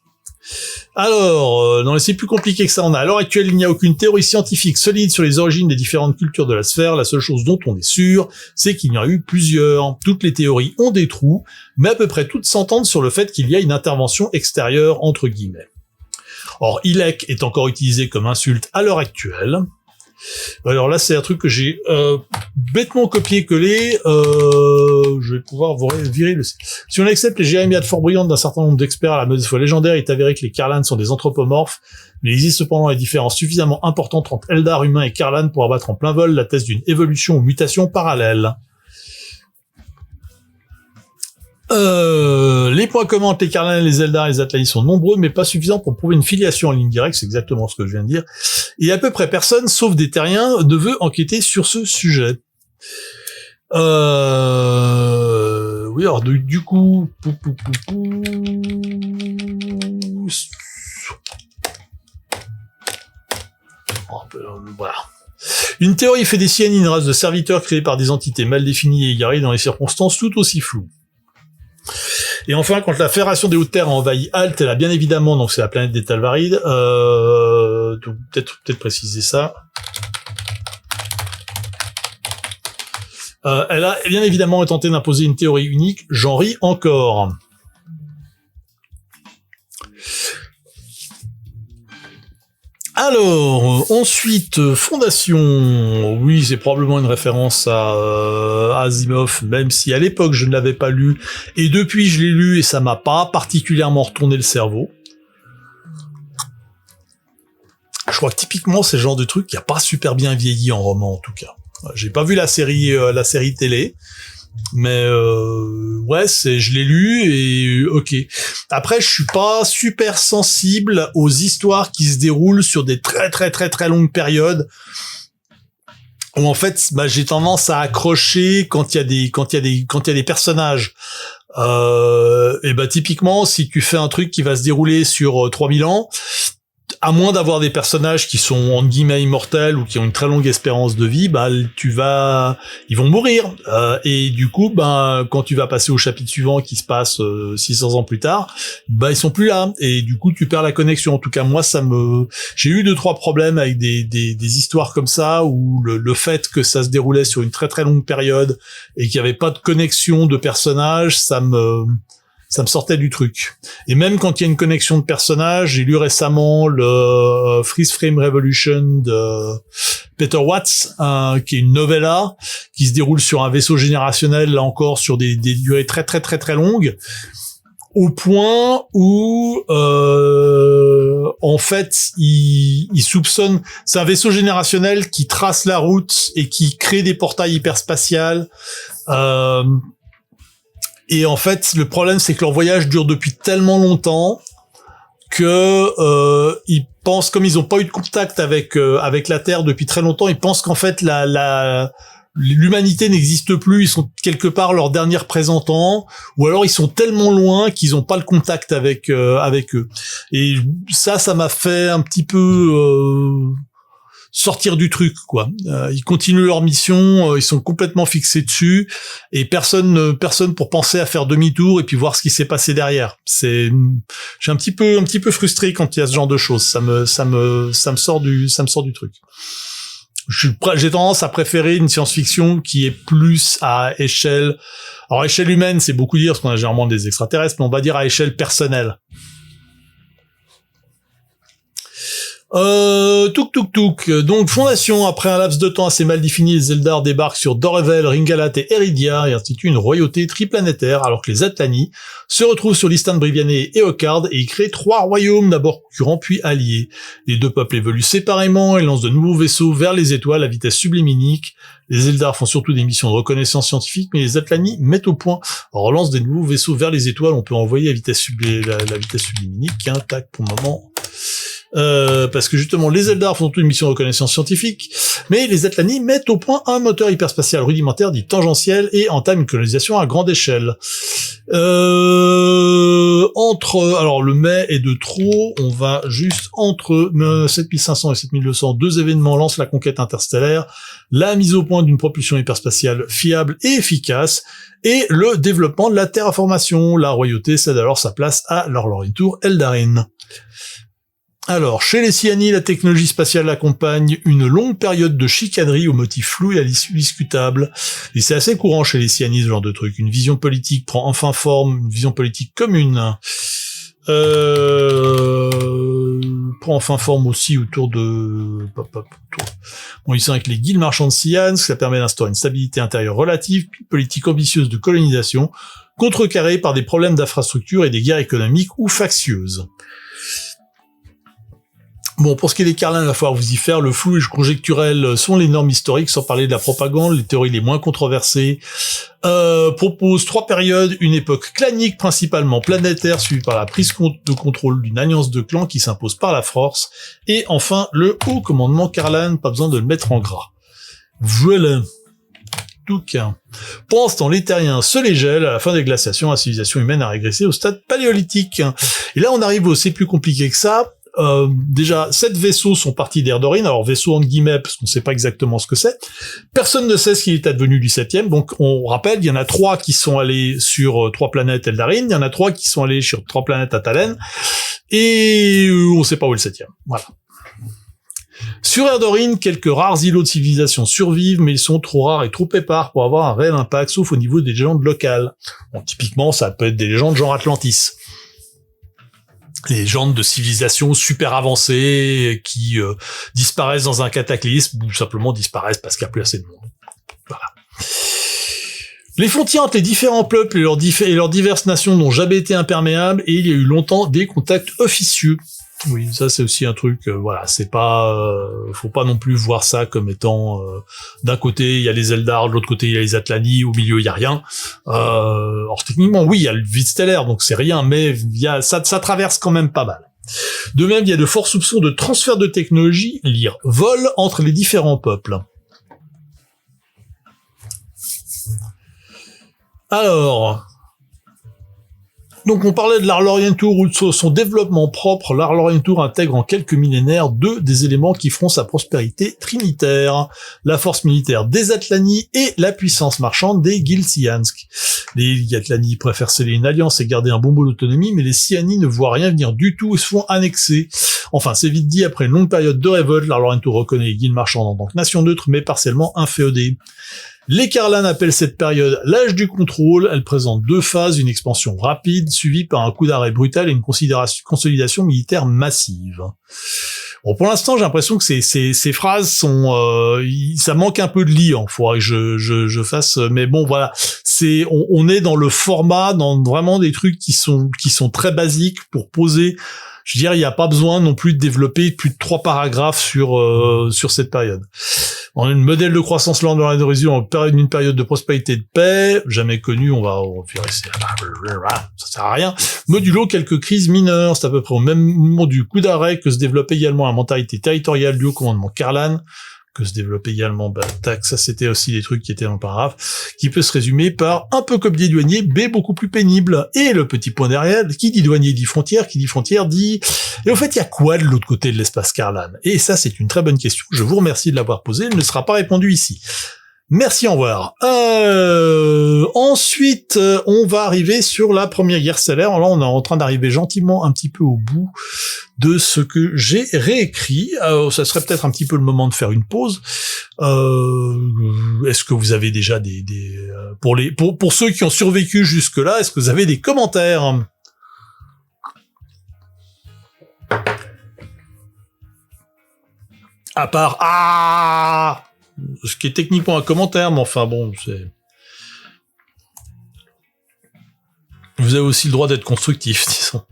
Alors, non, c'est plus compliqué que ça. À l'heure actuelle, il n'y a aucune théorie scientifique solide sur les origines des différentes cultures de la sphère. La seule chose dont on est sûr, c'est qu'il y en a eu plusieurs. Toutes les théories ont des trous, mais à peu près toutes s'entendent sur le fait qu'il y a une intervention extérieure, entre guillemets. Or, Ilek est encore utilisé comme insulte à l'heure actuelle. Alors là, c'est un truc que j'ai bêtement copié-collé. Je vais pouvoir vous virer le... Si on accepte les jérémiades fort brillantes d'un certain nombre d'experts à la mode fois légendaire, il est avéré que les Karlan sont des anthropomorphes, mais il existe cependant des différences suffisamment importantes entre Eldar humains et Karlan pour abattre en plein vol la thèse d'une évolution ou mutation parallèle. Les points communs entre les Karlan et les Eldar et les Atlani sont nombreux, mais pas suffisants pour prouver une filiation en ligne directe, c'est exactement ce que je viens de dire. Et à peu près personne, sauf des terriens, ne veut enquêter sur ce sujet. Oui, alors du coup... Voilà. Une théorie fait des Siani une race de serviteurs créés par des entités mal définies et égarées dans les circonstances tout aussi floues. Et enfin, quand la Fédération des Hautes-Terres a envahi Alt, elle a bien évidemment, donc c'est la planète des Talvarides, donc peut-être préciser ça. Elle a bien évidemment tenté d'imposer une théorie unique, j'en ris encore. Alors, ensuite, Fondation, oui, c'est probablement une référence à Asimov, même si à l'époque je ne l'avais pas lu, et depuis je l'ai lu et ça m'a pas particulièrement retourné le cerveau. Je crois que typiquement c'est le genre de truc qui a pas super bien vieilli en roman en tout cas. J'ai pas vu la série télé, mais ouais, je l'ai lu et ok. Après, je suis pas super sensible aux histoires qui se déroulent sur des très très très très longues périodes. Où en fait, j'ai tendance à accrocher quand il y a des personnages. Et typiquement, si tu fais un truc qui va se dérouler sur 3000 ans, à moins d'avoir des personnages qui sont entre guillemets immortels ou qui ont une très longue espérance de vie, ils vont mourir. Et du coup, quand tu vas passer au chapitre suivant qui se passe 600 ans plus tard, ils sont plus là. Et du coup, tu perds la connexion. En tout cas, moi, j'ai eu 2-3 problèmes avec des histoires comme ça où le fait que ça se déroulait sur une très très longue période et qu'il y avait pas de connexion de personnages, ça me sortait du truc. Et même quand il y a une connexion de personnages, j'ai lu récemment le Freeze Frame Revolution de Peter Watts, qui est une novella qui se déroule sur un vaisseau générationnel, là encore sur des durées très très très très longues, au point où en fait il soupçonne, c'est un vaisseau générationnel qui trace la route et qui crée des portails hyperspatials. Et en fait, le problème, c'est que leur voyage dure depuis tellement longtemps que ils pensent, comme ils n'ont pas eu de contact avec la Terre depuis très longtemps, ils pensent qu'en fait l'humanité n'existe plus. Ils sont quelque part leurs derniers représentants, ou alors ils sont tellement loin qu'ils n'ont pas le contact avec eux. Et ça m'a fait un petit peu sortir du truc, quoi. Ils continuent leur mission, ils sont complètement fixés dessus, et personne pour penser à faire demi-tour et puis voir ce qui s'est passé derrière. Je suis un petit peu frustré quand il y a ce genre de choses. Ça me sort du truc. J'ai tendance à préférer une science-fiction qui est plus à échelle. Alors, échelle humaine, c'est beaucoup dire, parce qu'on a généralement des extraterrestres, mais on va dire à échelle personnelle. Donc, Fondation, après un laps de temps assez mal défini, les Eldar débarquent sur Dorrevel, Ringalat et Eridia et instituent une royauté triplanétaire, alors que les Atlani se retrouvent sur l'Istan Briviané et Ockard et y créent 3 royaumes, d'abord concurrents puis alliés. Les deux peuples évoluent séparément et lancent de nouveaux vaisseaux vers les étoiles à vitesse subluminique. Les Eldar font surtout des missions de reconnaissance scientifique, mais les Atlani mettent au point, relancent des nouveaux vaisseaux vers les étoiles, on peut envoyer la vitesse subluminique, qui est intact pour le moment. Parce que justement les Eldar font toute une mission de reconnaissance scientifique, mais les Atlani mettent au point un moteur hyperspatial rudimentaire dit tangentiel et entament une colonisation à grande échelle. Alors le mais est de trop, on va juste entre 7500 et 7200, 2 événements lancent la conquête interstellaire, la mise au point d'une propulsion hyperspatiale fiable et efficace, et le développement de la terraformation. La royauté cède alors sa place à l'Orlorintour Eldarin. Alors, chez les Siani, la technologie spatiale accompagne une longue période de chicanerie aux motifs flous et à l'issue discutable. Et c'est assez courant chez les Siani, ce genre de truc. Une vision politique prend enfin forme, une vision politique commune. Prend enfin forme aussi autour de... Bon, ils sont avec les guildes marchands de Sian, ça permet d'instaurer une stabilité intérieure relative, puis une politique ambitieuse de colonisation, contrecarrée par des problèmes d'infrastructure et des guerres économiques ou factieuses. Bon, pour ce qui est des Carlins, il va falloir vous y faire. Le flou et le conjecturel sont les normes historiques, sans parler de la propagande, les théories les moins controversées. Propose 3 périodes, une époque clanique principalement planétaire, suivie par la prise de contrôle d'une alliance de clans qui s'impose par la force. Et enfin, le haut commandement Carlan, pas besoin de le mettre en gras. Voilà. touc. Pendant ce temps, les terriens se les gèlent. À la fin des glaciations, la civilisation humaine a régressé au stade paléolithique. Et là, on arrive au c'est plus compliqué que ça. Déjà, 7 vaisseaux sont partis d'Erdorine. Alors, vaisseaux entre guillemets, parce qu'on sait pas exactement ce que c'est. Personne ne sait ce qu'il est advenu du 7e. Donc, on rappelle, il y en a 3 qui sont allés sur 3 planètes Eldarine. Il y en a 3 qui sont allés sur 3 planètes Atalen. Et on sait pas où est le 7e. Voilà. Sur Erdorine, quelques rares îlots de civilisation survivent, mais ils sont trop rares et trop épars pour avoir un réel impact, sauf au niveau des légendes locales. Bon, typiquement, ça peut être des légendes genre Atlantis. Les légendes de civilisations super avancées qui disparaissent dans un cataclysme ou simplement disparaissent parce qu'il n'y a plus assez de monde. Voilà. Les frontières entre les différents peuples et leurs diverses nations n'ont jamais été imperméables et il y a eu longtemps des contacts officieux. Oui, ça c'est aussi un truc, voilà, c'est pas, faut pas non plus voir ça comme étant, d'un côté il y a les Eldar, de l'autre côté il y a les Atlani, au milieu il y a rien. Alors techniquement oui, il y a le vide stellaire, donc c'est rien, mais il y a, ça traverse quand même pas mal. De même, il y a de forts soupçons de transfert de technologie, lire vol entre les différents peuples. Alors, donc on parlait de l'Arlorian Tour ou de son développement propre. L'Arlorian Tour intègre en quelques millénaires 2 des éléments qui feront sa prospérité trinitaire. La force militaire des Atlani et la puissance marchande des Gil'Siansk. Les Atlani préfèrent sceller une alliance et garder un bon bout d'autonomie, mais les Siani ne voient rien venir du tout et se font annexer. Enfin, c'est vite dit, après une longue période de révolte, l'Arlorian Tour reconnaît les Guildes marchandes en tant que nation neutre, mais partiellement inféodée. Les Karlan appellent cette période l'âge du contrôle. Elle présente 2 phases, une expansion rapide, suivie par un coup d'arrêt brutal et une consolidation militaire massive. Bon, pour l'instant, j'ai l'impression que ces phrases sont, ça manque un peu de liant. Faudrait que je fasse, mais bon, voilà. On est dans le format, dans vraiment des trucs qui sont très basiques pour poser. Je veux dire, il n'y a pas besoin non plus de développer plus de 3 paragraphes sur cette période. On a un modèle de croissance lente dans la horizon d'une période de prospérité et de paix, jamais connue, on va virer, ça sert à rien. Modulo quelques crises mineures, c'est à peu près au même moment du coup d'arrêt que se développait également la mentalité territoriale du haut commandement Karlan, que se développait également, ça c'était aussi des trucs qui étaient dans le paragraphe, qui peut se résumer par un peu comme des douaniers, mais beaucoup plus pénible. Et le petit point derrière, qui dit douanier dit frontière, qui dit frontière dit... Et au fait, il y a quoi de l'autre côté de l'espace Karlan? Et ça, c'est une très bonne question. Je vous remercie de l'avoir posée, elle ne sera pas répondue ici. Merci, au revoir. Ensuite, on va arriver sur la première guerre stellaire. Là, on est en train d'arriver gentiment un petit peu au bout de ce que j'ai réécrit. Ça serait peut-être un petit peu le moment de faire une pause. Est-ce que vous avez déjà pour ceux qui ont survécu jusque-là, est-ce que vous avez des commentaires? À part ce qui est techniquement un commentaire, mais enfin bon, c'est... Vous avez aussi le droit d'être constructif, disons.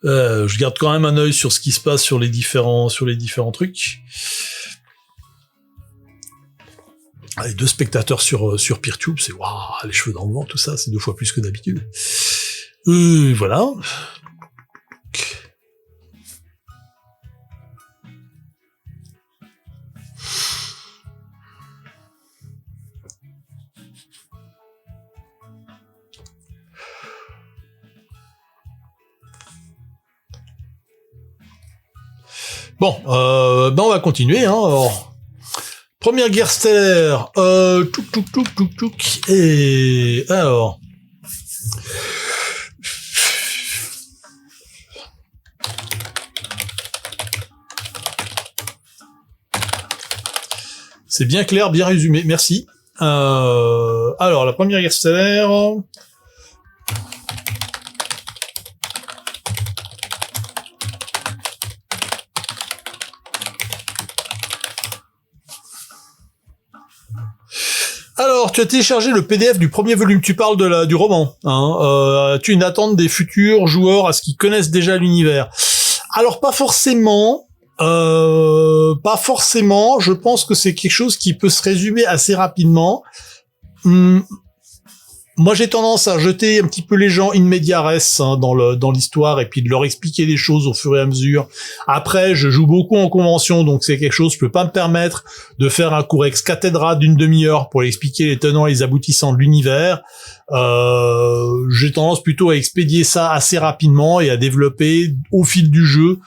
Je garde quand même un œil sur ce qui se passe sur les différents trucs. Les 2 spectateurs sur Peertube, c'est waouh, les cheveux dans le vent, tout ça, c'est 2 fois plus que d'habitude. Voilà. Bon, on va continuer, hein. Alors, première guerre stellaire, et alors, c'est bien clair, bien résumé, merci. Alors, la première guerre stellaire. Alors, tu as téléchargé le PDF du premier volume, tu parles du roman, hein. Tu as une attente des futurs joueurs à ce qu'ils connaissent déjà l'univers. Alors, pas forcément, je pense que c'est quelque chose qui peut se résumer assez rapidement. moi j'ai tendance à jeter un petit peu les gens in media res dans l'histoire et puis de leur expliquer des choses au fur et à mesure. Après, je joue beaucoup en convention, donc c'est quelque chose, je peux pas me permettre de faire un cours ex cathedra d'une demi-heure pour expliquer les tenants et les aboutissants de l'univers. J'ai tendance plutôt à expédier ça assez rapidement et à développer au fil du jeu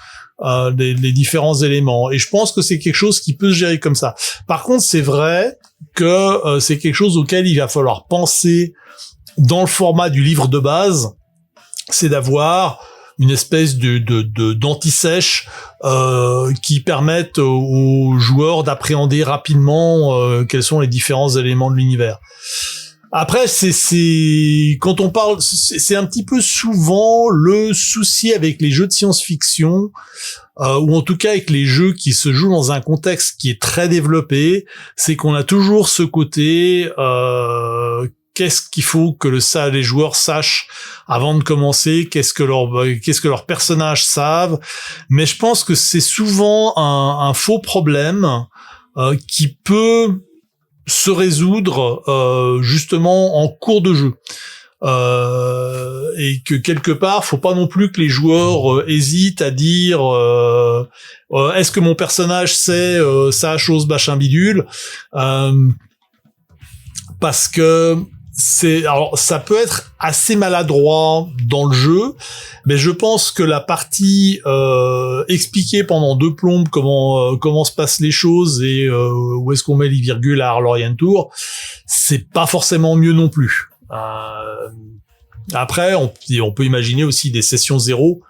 les différents éléments. Et je pense que c'est quelque chose qui peut se gérer comme ça. Par contre, c'est vrai que c'est quelque chose auquel il va falloir penser dans le format du livre de base, c'est d'avoir une espèce d'anti-sèche qui permette aux joueurs d'appréhender rapidement quels sont les différents éléments de l'univers. Après, c'est quand on parle, c'est un petit peu souvent le souci avec les jeux de science-fiction, ou en tout cas avec les jeux qui se jouent dans un contexte qui est très développé, c'est qu'on a toujours ce côté qu'est-ce qu'il faut que les joueurs sachent avant de commencer, qu'est-ce que leurs personnages savent, mais je pense que c'est souvent un faux problème qui peut se résoudre justement en cours de jeu. Et que quelque part, faut pas non plus que les joueurs hésitent à dire est-ce que mon personnage sait ça chose machin bidule, parce que alors ça peut être assez maladroit dans le jeu, mais je pense que la partie expliquer pendant 2 plombes comment se passent les choses et où est-ce qu'on met les virgules à Lorient Tour, c'est pas forcément mieux non plus. Après, on peut imaginer aussi des sessions zéro.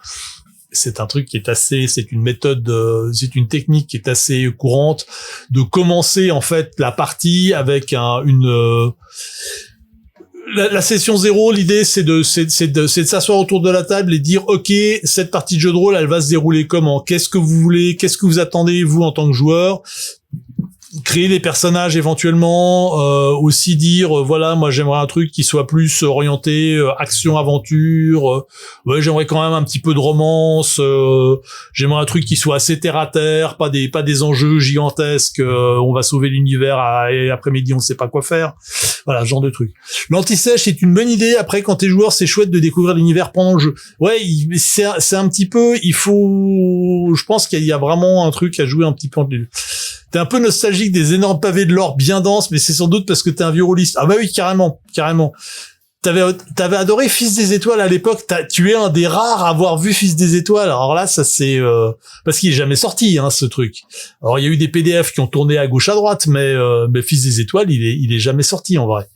C'est un truc qui est c'est une méthode, c'est une technique qui est assez courante de commencer en fait la partie avec la session 0, l'idée c'est de s'asseoir autour de la table et dire ok, cette partie de jeu de rôle elle va se dérouler comment, qu'est-ce que vous voulez, qu'est-ce que vous attendez vous en tant que joueur, créer des personnages éventuellement, aussi dire voilà, moi j'aimerais un truc qui soit plus orienté action aventure, ouais, j'aimerais quand même un petit peu de romance, j'aimerais un truc qui soit assez terre à terre, pas des enjeux gigantesques, on va sauver l'univers et après-midi on sait pas quoi faire, voilà, ce genre de truc. L'anti-sèche est une bonne idée. Après, quand t'es joueur, c'est chouette de découvrir l'univers pendant le jeu. Ouais, c'est un petit peu, je pense qu'il y a vraiment un truc à jouer un petit peu entre les deux. T'es un peu nostalgique des énormes pavés de l'or bien denses, mais c'est sans doute parce que t'es un vieux rôliste. Ah bah oui, carrément. T'avais adoré Fils des Étoiles à l'époque. Tu es un des rares à avoir vu Fils des Étoiles. Alors là, ça c'est parce qu'il est jamais sorti, ce truc. Alors il y a eu des PDF qui ont tourné à gauche à droite, mais Fils des Étoiles, il est jamais sorti en vrai.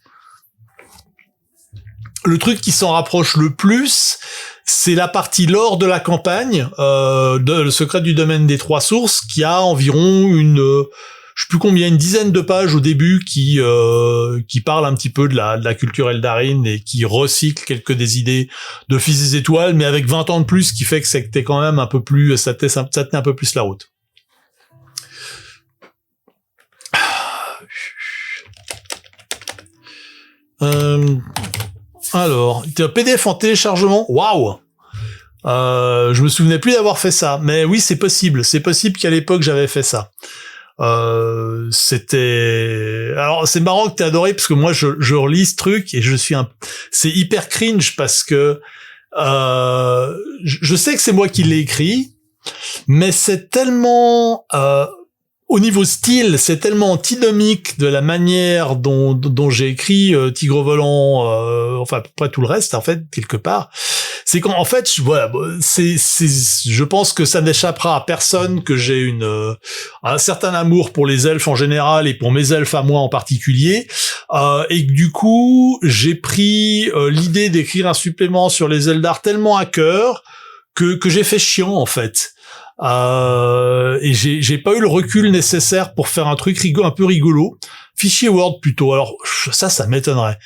Le truc qui s'en rapproche le plus, c'est la partie lore de la campagne, de Le Secret du Domaine des Trois Sources, qui a environ je sais plus combien, une dizaine de pages au début qui parle un petit peu de la culture eldarine et qui recycle quelques des idées de Fils des Étoiles, mais avec 20 ans de plus, ce qui fait que c'était quand même un peu plus, ça tenait un peu plus la route. Alors, PDF en téléchargement, waouh. Je me souvenais plus d'avoir fait ça, mais oui, c'est possible qu'à l'époque j'avais fait ça. Alors c'est marrant que t'aies adoré parce que moi je relis ce truc et c'est hyper cringe parce que je sais que c'est moi qui l'ai écrit, mais c'est tellement au niveau style, c'est tellement antinomique de la manière dont j'ai écrit Tigre Volant, enfin à peu près tout le reste en fait quelque part. C'est qu'en fait, voilà, je pense que ça n'échappera à personne que j'ai un certain amour pour les elfes en général et pour mes elfes à moi en particulier, et que du coup j'ai pris l'idée d'écrire un supplément sur les Eldar tellement à cœur que j'ai fait chiant en fait. Et j'ai pas eu le recul nécessaire pour faire un truc un peu rigolo. Fichier Word plutôt. Alors ça m'étonnerait.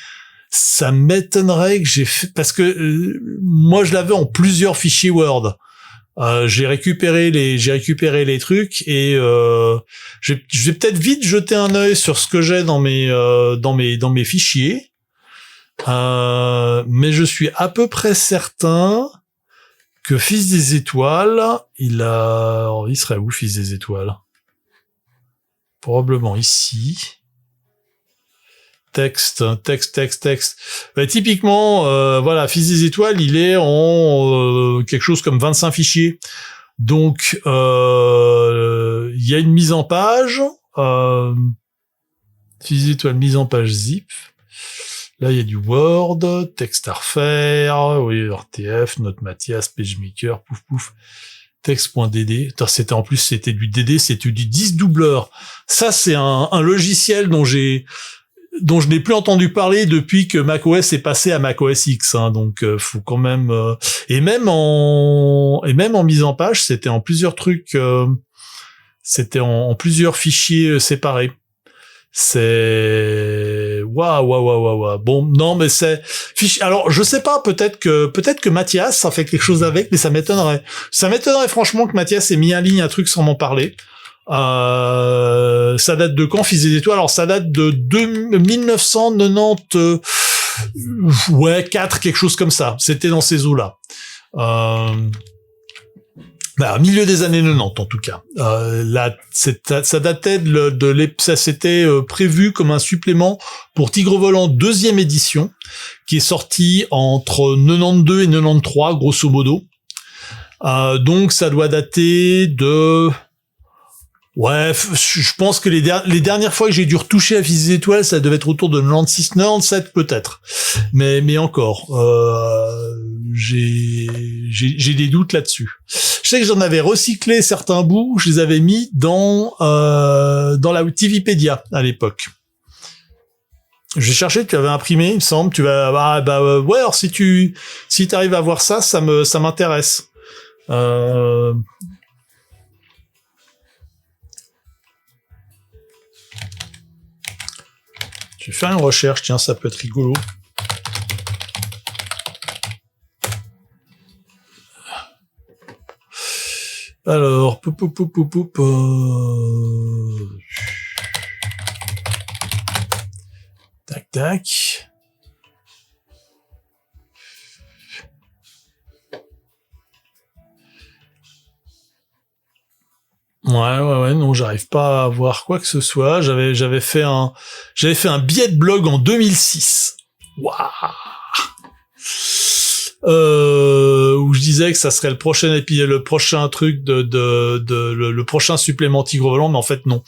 Ça m'étonnerait que j'ai fait parce que moi je l'avais en plusieurs fichiers Word. J'ai récupéré les trucs et je vais peut-être vite jeter un œil sur ce que j'ai dans mes fichiers. Mais je suis à peu près certain que Fils des Étoiles, il serait où Fils des Étoiles? Probablement ici. texte. Bah, typiquement, voilà, Fils des étoiles, il est en quelque chose comme 25 fichiers. Donc, il y a une mise en page. Fils des étoiles, mise en page zip. Là, il y a du Word, texte à refaire, oui, RTF, Note Mathias, PageMaker, pouf. Text.dd. C'était du DD, c'était du disque doubleur. Ça, c'est un logiciel dont je n'ai plus entendu parler depuis que macOS est passé à macOS X, hein. Donc, faut quand même, et même en mise en page, c'était en plusieurs trucs, c'était en plusieurs fichiers séparés. C'est waouh. Bon, non, mais c'est alors je sais pas, peut-être que Mathias ça fait quelque chose avec, mais ça m'étonnerait. Ça m'étonnerait franchement que Mathias ait mis en ligne un truc sans m'en parler. Ça date de quand, Fils des étoiles? Alors ça date de 1990, ouais, 4, quelque chose comme ça. C'était dans ces eaux-là. Milieu des années 90 en tout cas. Ça datait ça s'était prévu comme un supplément pour Tigre Volant 2e édition, qui est sorti entre 92 et 93 grosso modo. Donc ça doit dater de... Ouais, je pense que les dernières fois que j'ai dû retoucher à Fils des étoiles, ça devait être autour de 96, 97 peut-être. Mais encore, j'ai des doutes là-dessus. Je sais que j'en avais recyclé certains bouts, je les avais mis dans la Wikipédia à l'époque. J'ai cherché, tu avais imprimé, il me semble, ouais, alors si t'arrives à voir ça m'intéresse. Je vais faire une recherche, tiens, ça peut être rigolo. Alors, tac. Ouais, non, j'arrive pas à voir quoi que ce soit. J'avais fait un billet de blog en 2006. Waouh. Où je disais que ça serait le prochain truc le prochain supplément Tigre Volant, mais en fait non.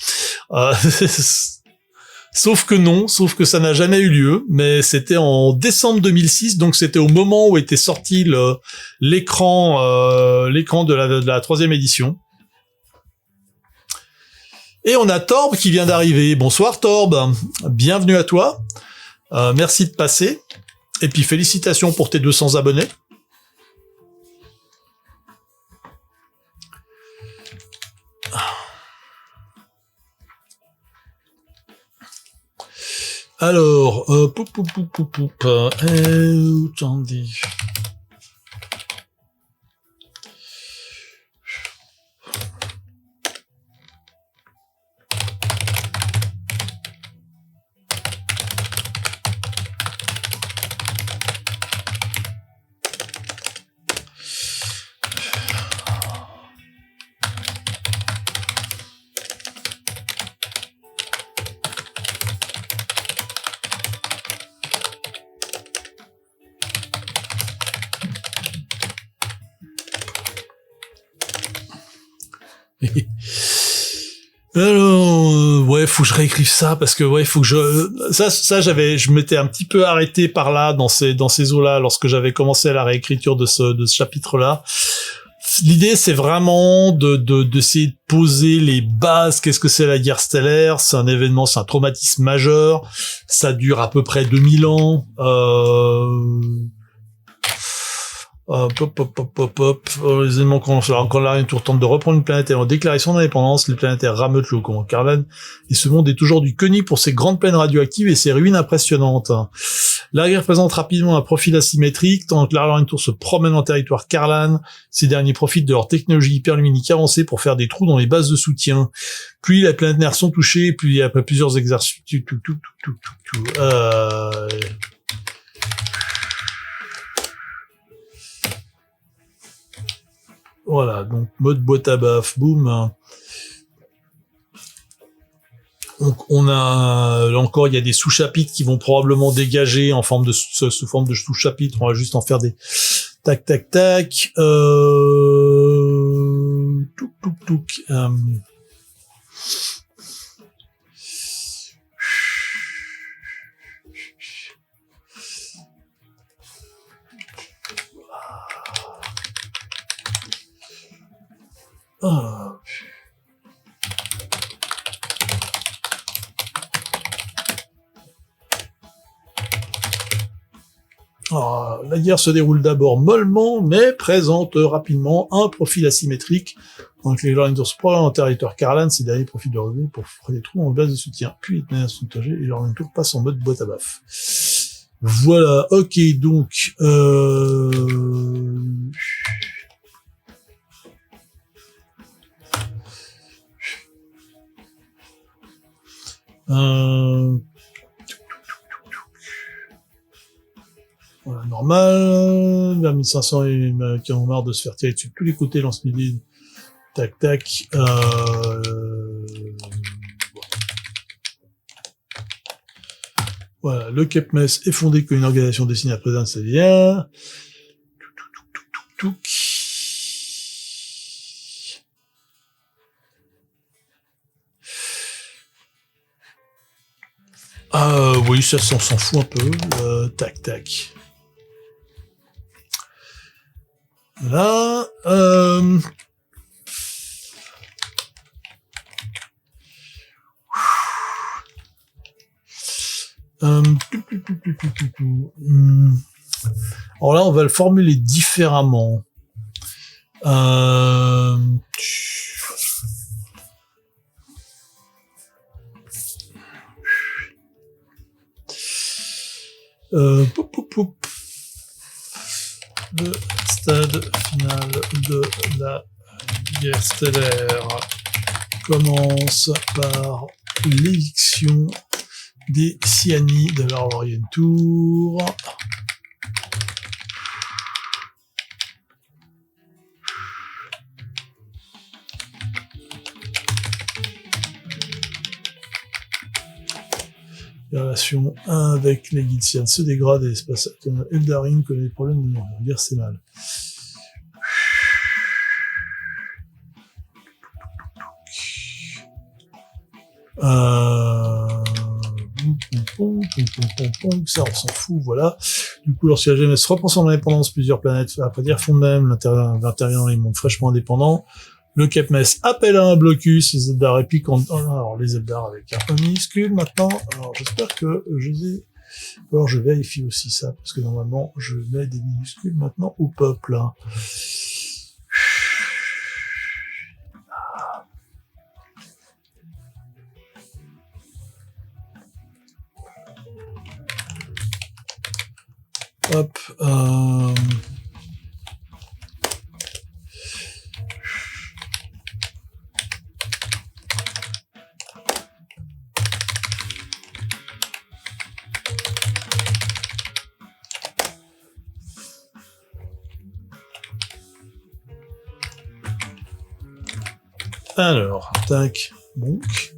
Sauf que ça n'a jamais eu lieu, mais c'était en décembre 2006, donc c'était au moment où était sorti l'écran de la 3e édition. Et on a Torb qui vient d'arriver. Bonsoir Torb, bienvenue à toi. Merci de passer. Et puis félicitations pour tes 200 abonnés. Alors, attendez. Alors, ouais, faut que je réécrive ça parce que ouais, faut que je m'étais un petit peu arrêté par là dans ces eaux-là lorsque j'avais commencé la réécriture de ce chapitre-là. L'idée, c'est vraiment d'essayer de poser les bases. Qu'est-ce que c'est la guerre stellaire? C'est un événement, c'est un traumatisme majeur. Ça dure à peu près 2000 ans. Les éléments quand l'arène tour tente de reprendre une planète ayant déclaré son indépendance, les planétaires rameutent le camp Karlan, et ce monde est aujourd'hui connu pour ses grandes plaines radioactives et ses ruines impressionnantes. La guerre présente rapidement un profil asymétrique, tant que l'arène tour se promène en territoire Karlan, ces derniers profitent de leur technologie hyperluminique avancée pour faire des trous dans les bases de soutien. Plus les planétaires sont touchés, puis après plusieurs exercices, voilà, donc mode boîte à baf, boum. on a là encore, il y a des sous-chapitres qui vont probablement dégager en forme de sous forme de sous-chapitres. On va juste en faire des tac tac tac. Touc touc touc. La guerre se déroule d'abord mollement, mais présente rapidement un profil asymétrique. Donc les Lorraine se prolongent en territoire Carlan, ces derniers profitent de leur revenu pour faire des trous en base de soutien. Puis les menaces sont âgées et Lorraine Tour passe en mode boîte à baf. Voilà, ok, donc... Voilà, normal. Vers 1500, les Américains ont marre de se faire tirer dessus de tous les côtés, lance-midi. Tac, tac. Voilà, le Cape Mess est fondé comme une organisation destinée à préserver sa vie. Oui, ça s'en fout un peu. Tac, tac. Voilà. Alors là, on va le formuler différemment. Le stade final de la guerre stellaire commence par l'éviction des Siani de la Orient Tour. Les relations avec les Gilsians se dégradent et l'espace Eldarin connaît des problèmes de guerre, c'est mal. Ça on s'en fout, voilà. Du coup, lorsque la GMS reprend son indépendance, plusieurs planètes après dire font de même, intervient dans les mondes fraîchement indépendants. Le Cape Mess appelle à un blocus, les Eldar répliquent alors les Eldar avec un minuscule maintenant. Alors j'espère que je les ai. Alors je vérifie aussi ça, parce que normalement je mets des minuscules maintenant au peuple. Hein. Hop. Alors, tac, donc,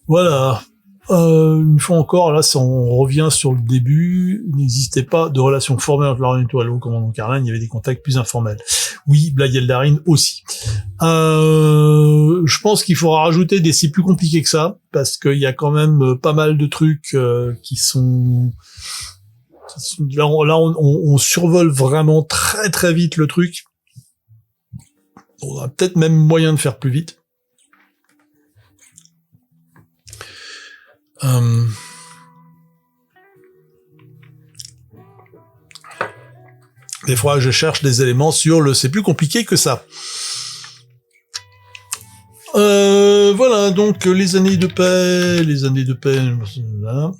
voilà. Une fois encore, là, on revient sur le début. Il n'existait pas de relation formelle entre Lorraine et le commandant Carlan. Il y avait des contacts plus informels. Oui, Blag Eldarin aussi. Je pense qu'il faudra rajouter des c'est plus compliqué que ça, parce qu'il y a quand même pas mal de trucs qui sont... Là, on survole vraiment très très vite le truc. On a peut-être même moyen de faire plus vite. Des fois, je cherche des éléments sur le c'est plus compliqué que ça. Voilà, donc les années de paix, là.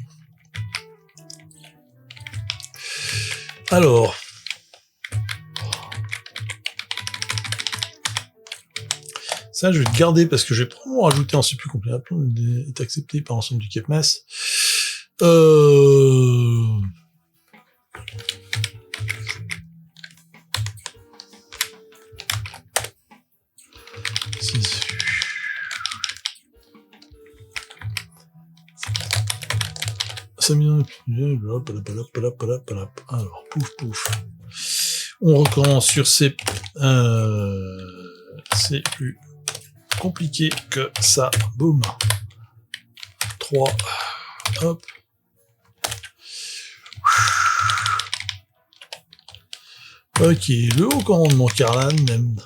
Alors, ça, je vais le garder parce que je vais probablement rajouter un c'est plus complet. Est accepté par l'ensemble du Cape Mess. ça me... Alors, pouf. On recommence sur ces... c'est plus compliqué que ça. Boum. 3. Hop. Ok, le haut commandement Karlan même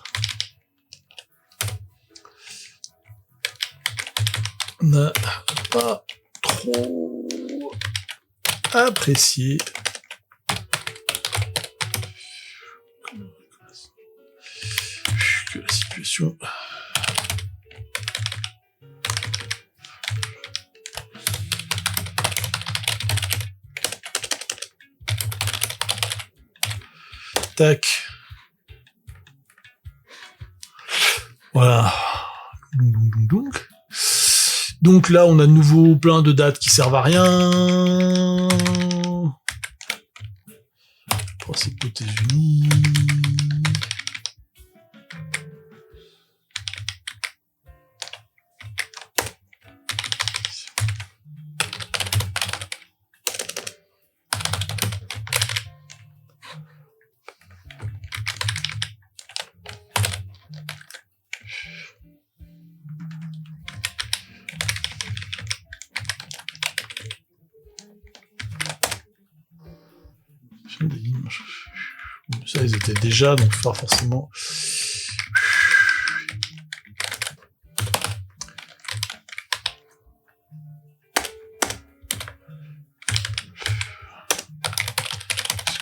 n'a pas trop apprécié que la situation tac. Voilà. Donc là, on a de nouveau plein de dates qui servent à rien. Principe aux États-Unis. Ça, ils étaient déjà, donc pas forcément.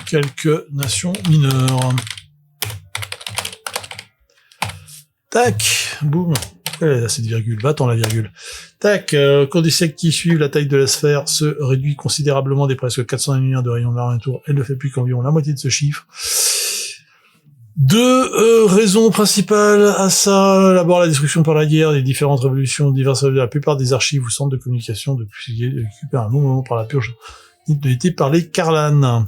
Quelques nations mineures. Tac, boum. Là, cette virgule, va-t'en la virgule. Tac, cours des siècles qui suivent, la taille de la sphère se réduit considérablement des presque 400 nm de rayon de l'arrière tour. Elle ne fait plus qu'environ la moitié de ce chiffre. Deux raisons principales à ça. D'abord, la destruction par la guerre, les différentes révolutions diverses. La plupart des archives ou centres de communication depuis occupé un long moment par la purge été par les Karlan.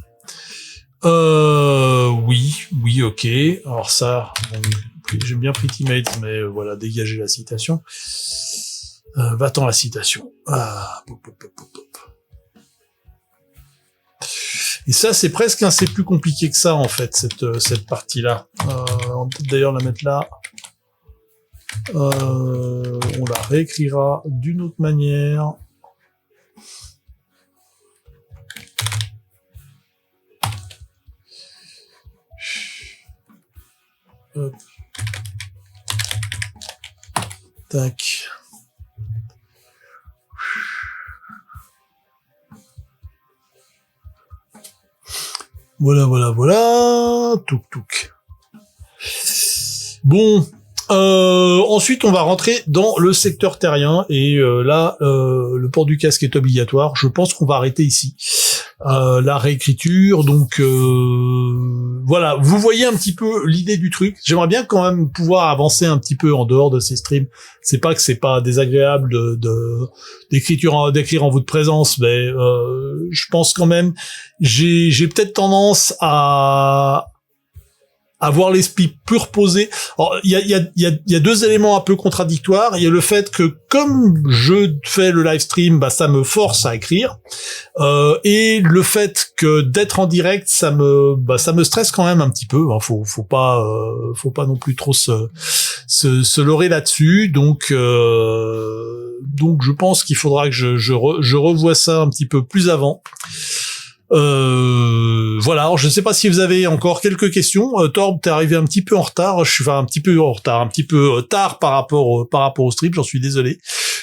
Oui, ok. Alors ça, bon, j'aime bien Pretty Mates, mais voilà, dégager la citation. Va-t'en la citation. Et ça, c'est presque un c'est plus compliqué que ça, en fait, cette partie-là. On va peut-être d'ailleurs la mettre là. On la réécrira d'une autre manière. Hop. Tac. Voilà. Touk. Bon. Ensuite, on va rentrer dans le secteur terrien et là, le port du casque est obligatoire. Je pense qu'on va arrêter ici. La réécriture, donc voilà, vous voyez un petit peu l'idée du truc. J'aimerais bien quand même pouvoir avancer un petit peu en dehors de ces streams. C'est pas désagréable d'écrire en votre présence, mais je pense quand même j'ai peut-être tendance à avoir l'esprit plus reposé. Alors, il y a deux éléments un peu contradictoires. Il y a le fait que comme je fais le live stream, bah ça me force à écrire, et le fait que d'être en direct, ça me stresse quand même un petit peu. Hein. Faut pas non plus trop se leurrer là-dessus. Donc je pense qu'il faudra que je revoie ça un petit peu plus avant. Voilà, alors je ne sais pas si vous avez encore quelques questions. Torb, t'es arrivé un petit peu en retard. Je suis un petit peu tard par rapport au stream, j'en suis désolé.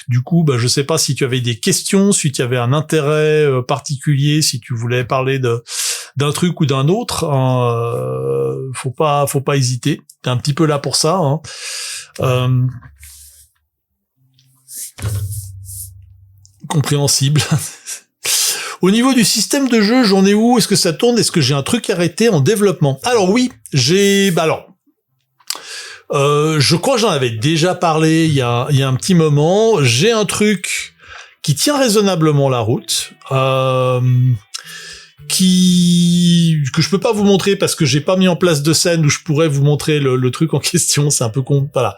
Du coup, je sais pas si tu avais des questions, si tu avais un intérêt particulier, si tu voulais parler d'un truc ou d'un autre. Faut pas hésiter. T'es un petit peu là pour ça. Compréhensible. Au niveau du système de jeu, j'en ai où? Est-ce que ça tourne? Est-ce que j'ai un truc arrêté en développement? Alors oui, je crois que j'en avais déjà parlé il y a un petit moment. J'ai un truc qui tient raisonnablement la route, que je peux pas vous montrer parce que j'ai pas mis en place de scène où je pourrais vous montrer le truc en question. C'est un peu con. Voilà.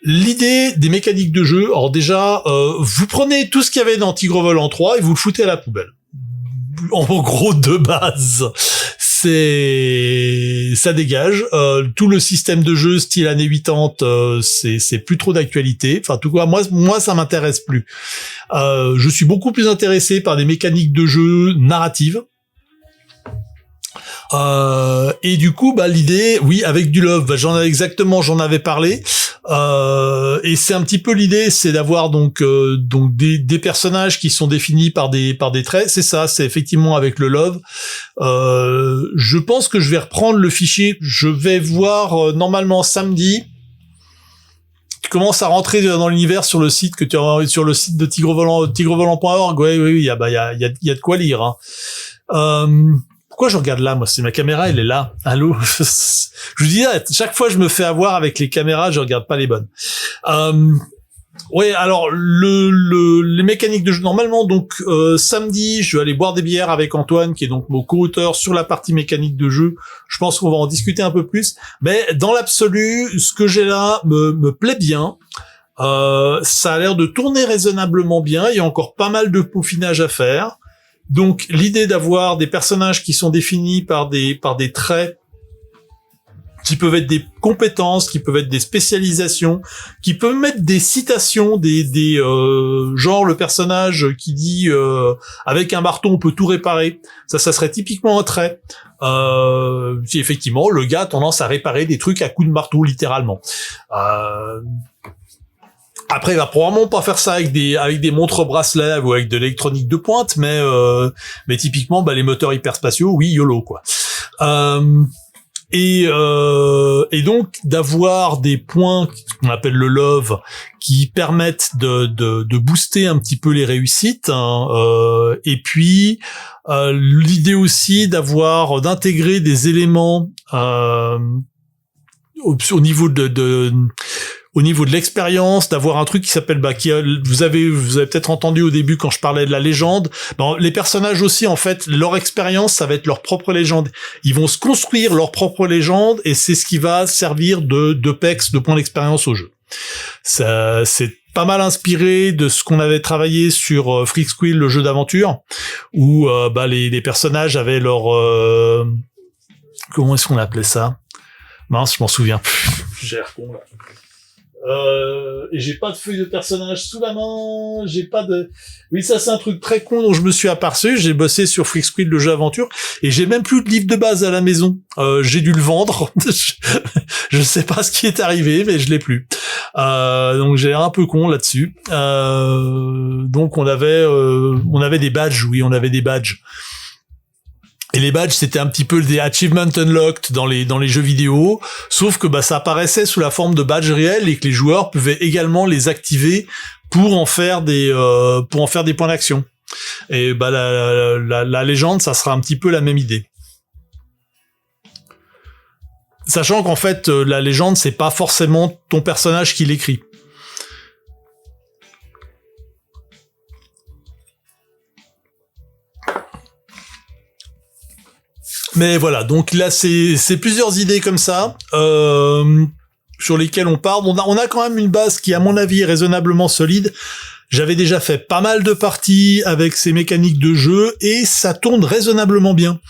l'idée des mécaniques de jeu, alors déjà, vous prenez tout ce qu'il y avait dans Tigre Volant 3 et vous le foutez à la poubelle. En gros, de base, ça dégage. Tout le système de jeu style années 80, c'est plus trop d'actualité. Enfin, en tout cas, moi, ça m'intéresse plus. Je suis beaucoup plus intéressé par des mécaniques de jeu narratives. Et du coup, l'idée, oui, avec du love, j'en avais parlé. Et c'est un petit peu l'idée, c'est d'avoir donc des personnages qui sont définis par des traits. C'est ça, c'est effectivement avec le love. Je pense que je vais reprendre le fichier. Je vais voir normalement samedi. Tu commences à rentrer dans l'univers sur le site sur le site de tigrevolant.org. Oui, il y a de quoi lire. Hein. Pourquoi je regarde là, moi? C'est ma caméra, elle est là. Allô? Je vous dis, chaque fois je me fais avoir avec les caméras, je regarde pas les bonnes. Ouais, alors les mécaniques de jeu normalement, donc samedi, je vais aller boire des bières avec Antoine, qui est donc mon co-auteur sur la partie mécanique de jeu. Je pense qu'on va en discuter un peu plus. Mais dans l'absolu, ce que j'ai là me plaît bien. Ça a l'air de tourner raisonnablement bien. Il y a encore pas mal de peaufinage à faire. Donc l'idée d'avoir des personnages qui sont définis par des traits qui peuvent être des compétences, qui peuvent être des spécialisations, qui peuvent mettre des citations, genre le personnage qui dit avec un marteau on peut tout réparer. Ça serait typiquement un trait. Si effectivement le gars a tendance à réparer des trucs à coups de marteau littéralement. Après, il va probablement pas faire ça avec des montres bracelets ou avec de l'électronique de pointe, mais typiquement, les moteurs hyperspatiaux, oui, YOLO, quoi. Et donc, d'avoir des points qu'on appelle le love, qui permettent de booster un petit peu les réussites, hein, et puis, l'idée aussi d'intégrer des éléments, au niveau de l'expérience, d'avoir un truc qui s'appelle, vous avez peut-être entendu au début quand je parlais de la légende. Les personnages aussi, en fait, leur expérience, ça va être leur propre légende. Ils vont se construire leur propre légende et c'est ce qui va servir de PEX, de point d'expérience au jeu. Ça, c'est pas mal inspiré de ce qu'on avait travaillé sur Freak Squill, le jeu d'aventure, où les personnages avaient leur comment est-ce qu'on appelait ça? Mince, je m'en souviens plus. J'ai l'air con là. Et j'ai pas de feuille de personnage sous la main, oui, ça c'est un truc très con dont je me suis aperçu. J'ai bossé sur Freak Squill, le jeu aventure, et j'ai même plus de livre de base à la maison. J'ai dû le vendre. Je sais pas ce qui est arrivé, mais je l'ai plus. Donc j'ai l'air un peu con là-dessus. Donc on avait des badges, oui, on avait des badges. Et les badges, c'était un petit peu des achievements unlocked dans les jeux vidéo, sauf que ça apparaissait sous la forme de badges réels et que les joueurs pouvaient également les activer pour en faire des points d'action. Et la légende, ça sera un petit peu la même idée. Sachant qu'en fait, la légende, c'est pas forcément ton personnage qui l'écrit. Mais voilà, donc là c'est plusieurs idées comme ça sur lesquelles on part. On a quand même une base qui, à mon avis, est raisonnablement solide. J'avais déjà fait pas mal de parties avec ces mécaniques de jeu et ça tourne raisonnablement bien.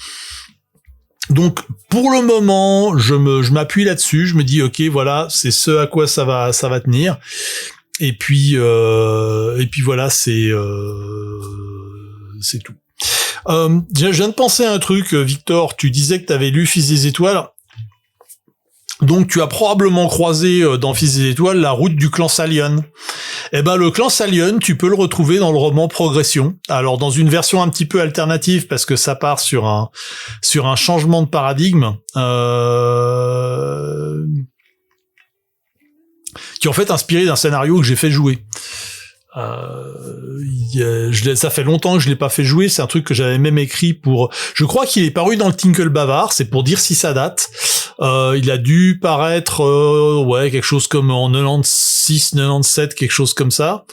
Donc pour le moment, je m'appuie là-dessus. Je me dis ok, voilà, c'est ce à quoi ça va tenir. Et puis voilà, c'est tout. Je viens de penser à un truc, Victor, tu disais que tu avais lu Fils des Étoiles, donc tu as probablement croisé dans Fils des Étoiles la route du clan Salion. Le clan Salion, tu peux le retrouver dans le roman Progression, alors dans une version un petit peu alternative parce que ça part sur un changement de paradigme qui est en fait inspiré d'un scénario que j'ai fait jouer. Ça fait longtemps que je l'ai pas fait jouer, c'est un truc que j'avais même écrit pour... Je crois qu'il est paru dans le Tinkle Bavard, c'est pour dire si ça date. Il a dû paraître quelque chose comme en 96, 97, quelque chose comme ça.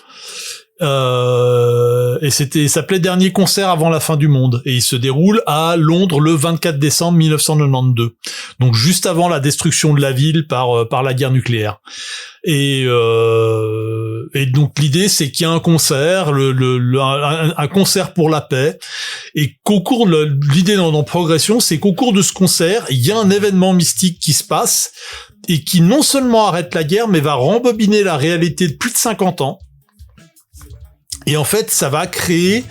Et ça s'appelait Dernier concert avant la fin du monde. Et il se déroule à Londres le 24 décembre 1992. Donc juste avant la destruction de la ville par la guerre nucléaire. Et donc l'idée c'est qu'il y a un concert, un concert pour la paix, et qu'au cours l'idée dans Progression, c'est qu'au cours de ce concert, il y a un événement mystique qui se passe et qui non seulement arrête la guerre, mais va rembobiner la réalité de plus de 50 ans. Et en fait, ça va créer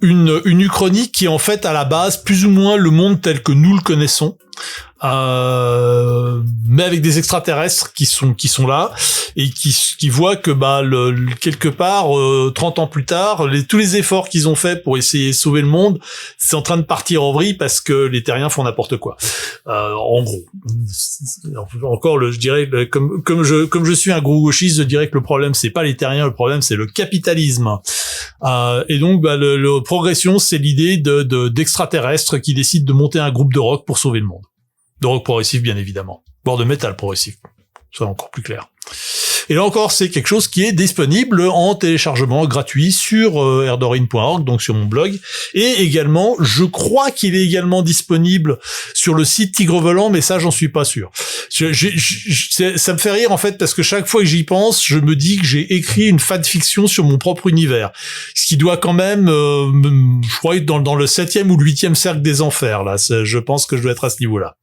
une uchronie qui est en fait à la base plus ou moins le monde tel que nous le connaissons. Mais avec des extraterrestres qui sont là et qui voient que quelque part 30 ans plus tard, tous les efforts qu'ils ont fait pour essayer de sauver le monde, c'est en train de partir en vrille parce que les terriens font n'importe quoi. En gros, encore je dirais comme je suis un gros gauchiste, je dirais que le problème c'est pas les terriens, le problème c'est le capitalisme. Et donc le Progression, c'est l'idée d'extraterrestres qui décident de monter un groupe de rock pour sauver le monde. De rock progressif, bien évidemment. Voire de métal progressif. C'est encore plus clair. Et là encore, c'est quelque chose qui est disponible en téléchargement gratuit sur erdorin.org, donc sur mon blog. Et également, je crois qu'il est également disponible sur le site Tigre Volant, mais ça, j'en suis pas sûr. Ça me fait rire, en fait, parce que chaque fois que j'y pense, je me dis que j'ai écrit une fanfiction sur mon propre univers. Ce qui doit quand même, je crois, être dans le 7e ou le 8e cercle des enfers, là. Je pense que je dois être à ce niveau-là.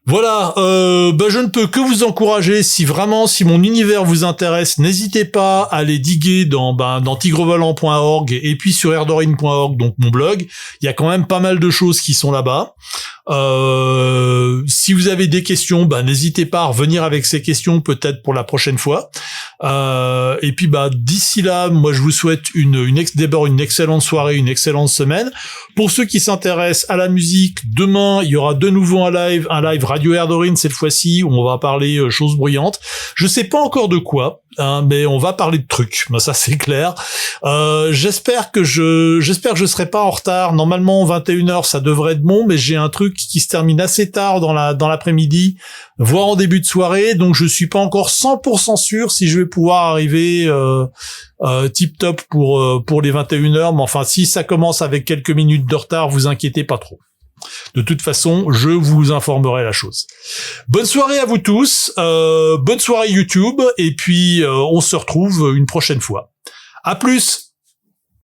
Voilà, je ne peux que vous encourager, si mon univers vous intéresse, n'hésitez pas à aller diguer dans tigrevolant.org et puis sur erdorin.org, donc mon blog. Il y a quand même pas mal de choses qui sont là-bas. Si vous avez des questions, n'hésitez pas à revenir avec ces questions peut-être pour la prochaine fois. Et puis d'ici là, moi je vous souhaite d'abord une excellente soirée, une excellente semaine. Pour ceux qui s'intéressent à la musique, demain il y aura de nouveau un live Radio Erdorin cette fois-ci où on va parler choses bruyantes. Je sais pas encore de quoi, mais on va parler de trucs. Ça c'est clair. J'espère que je serai pas en retard. Normalement 21h ça devrait être bon, mais j'ai un truc qui se termine assez tard dans l'après-midi, voire en début de soirée, donc je suis pas encore 100% sûr si je vais pouvoir arriver tip top pour les 21h, mais enfin si ça commence avec quelques minutes de retard, vous inquiétez pas trop. De toute façon, je vous informerai la chose. Bonne soirée à vous tous, bonne soirée YouTube, et puis on se retrouve une prochaine fois. À plus.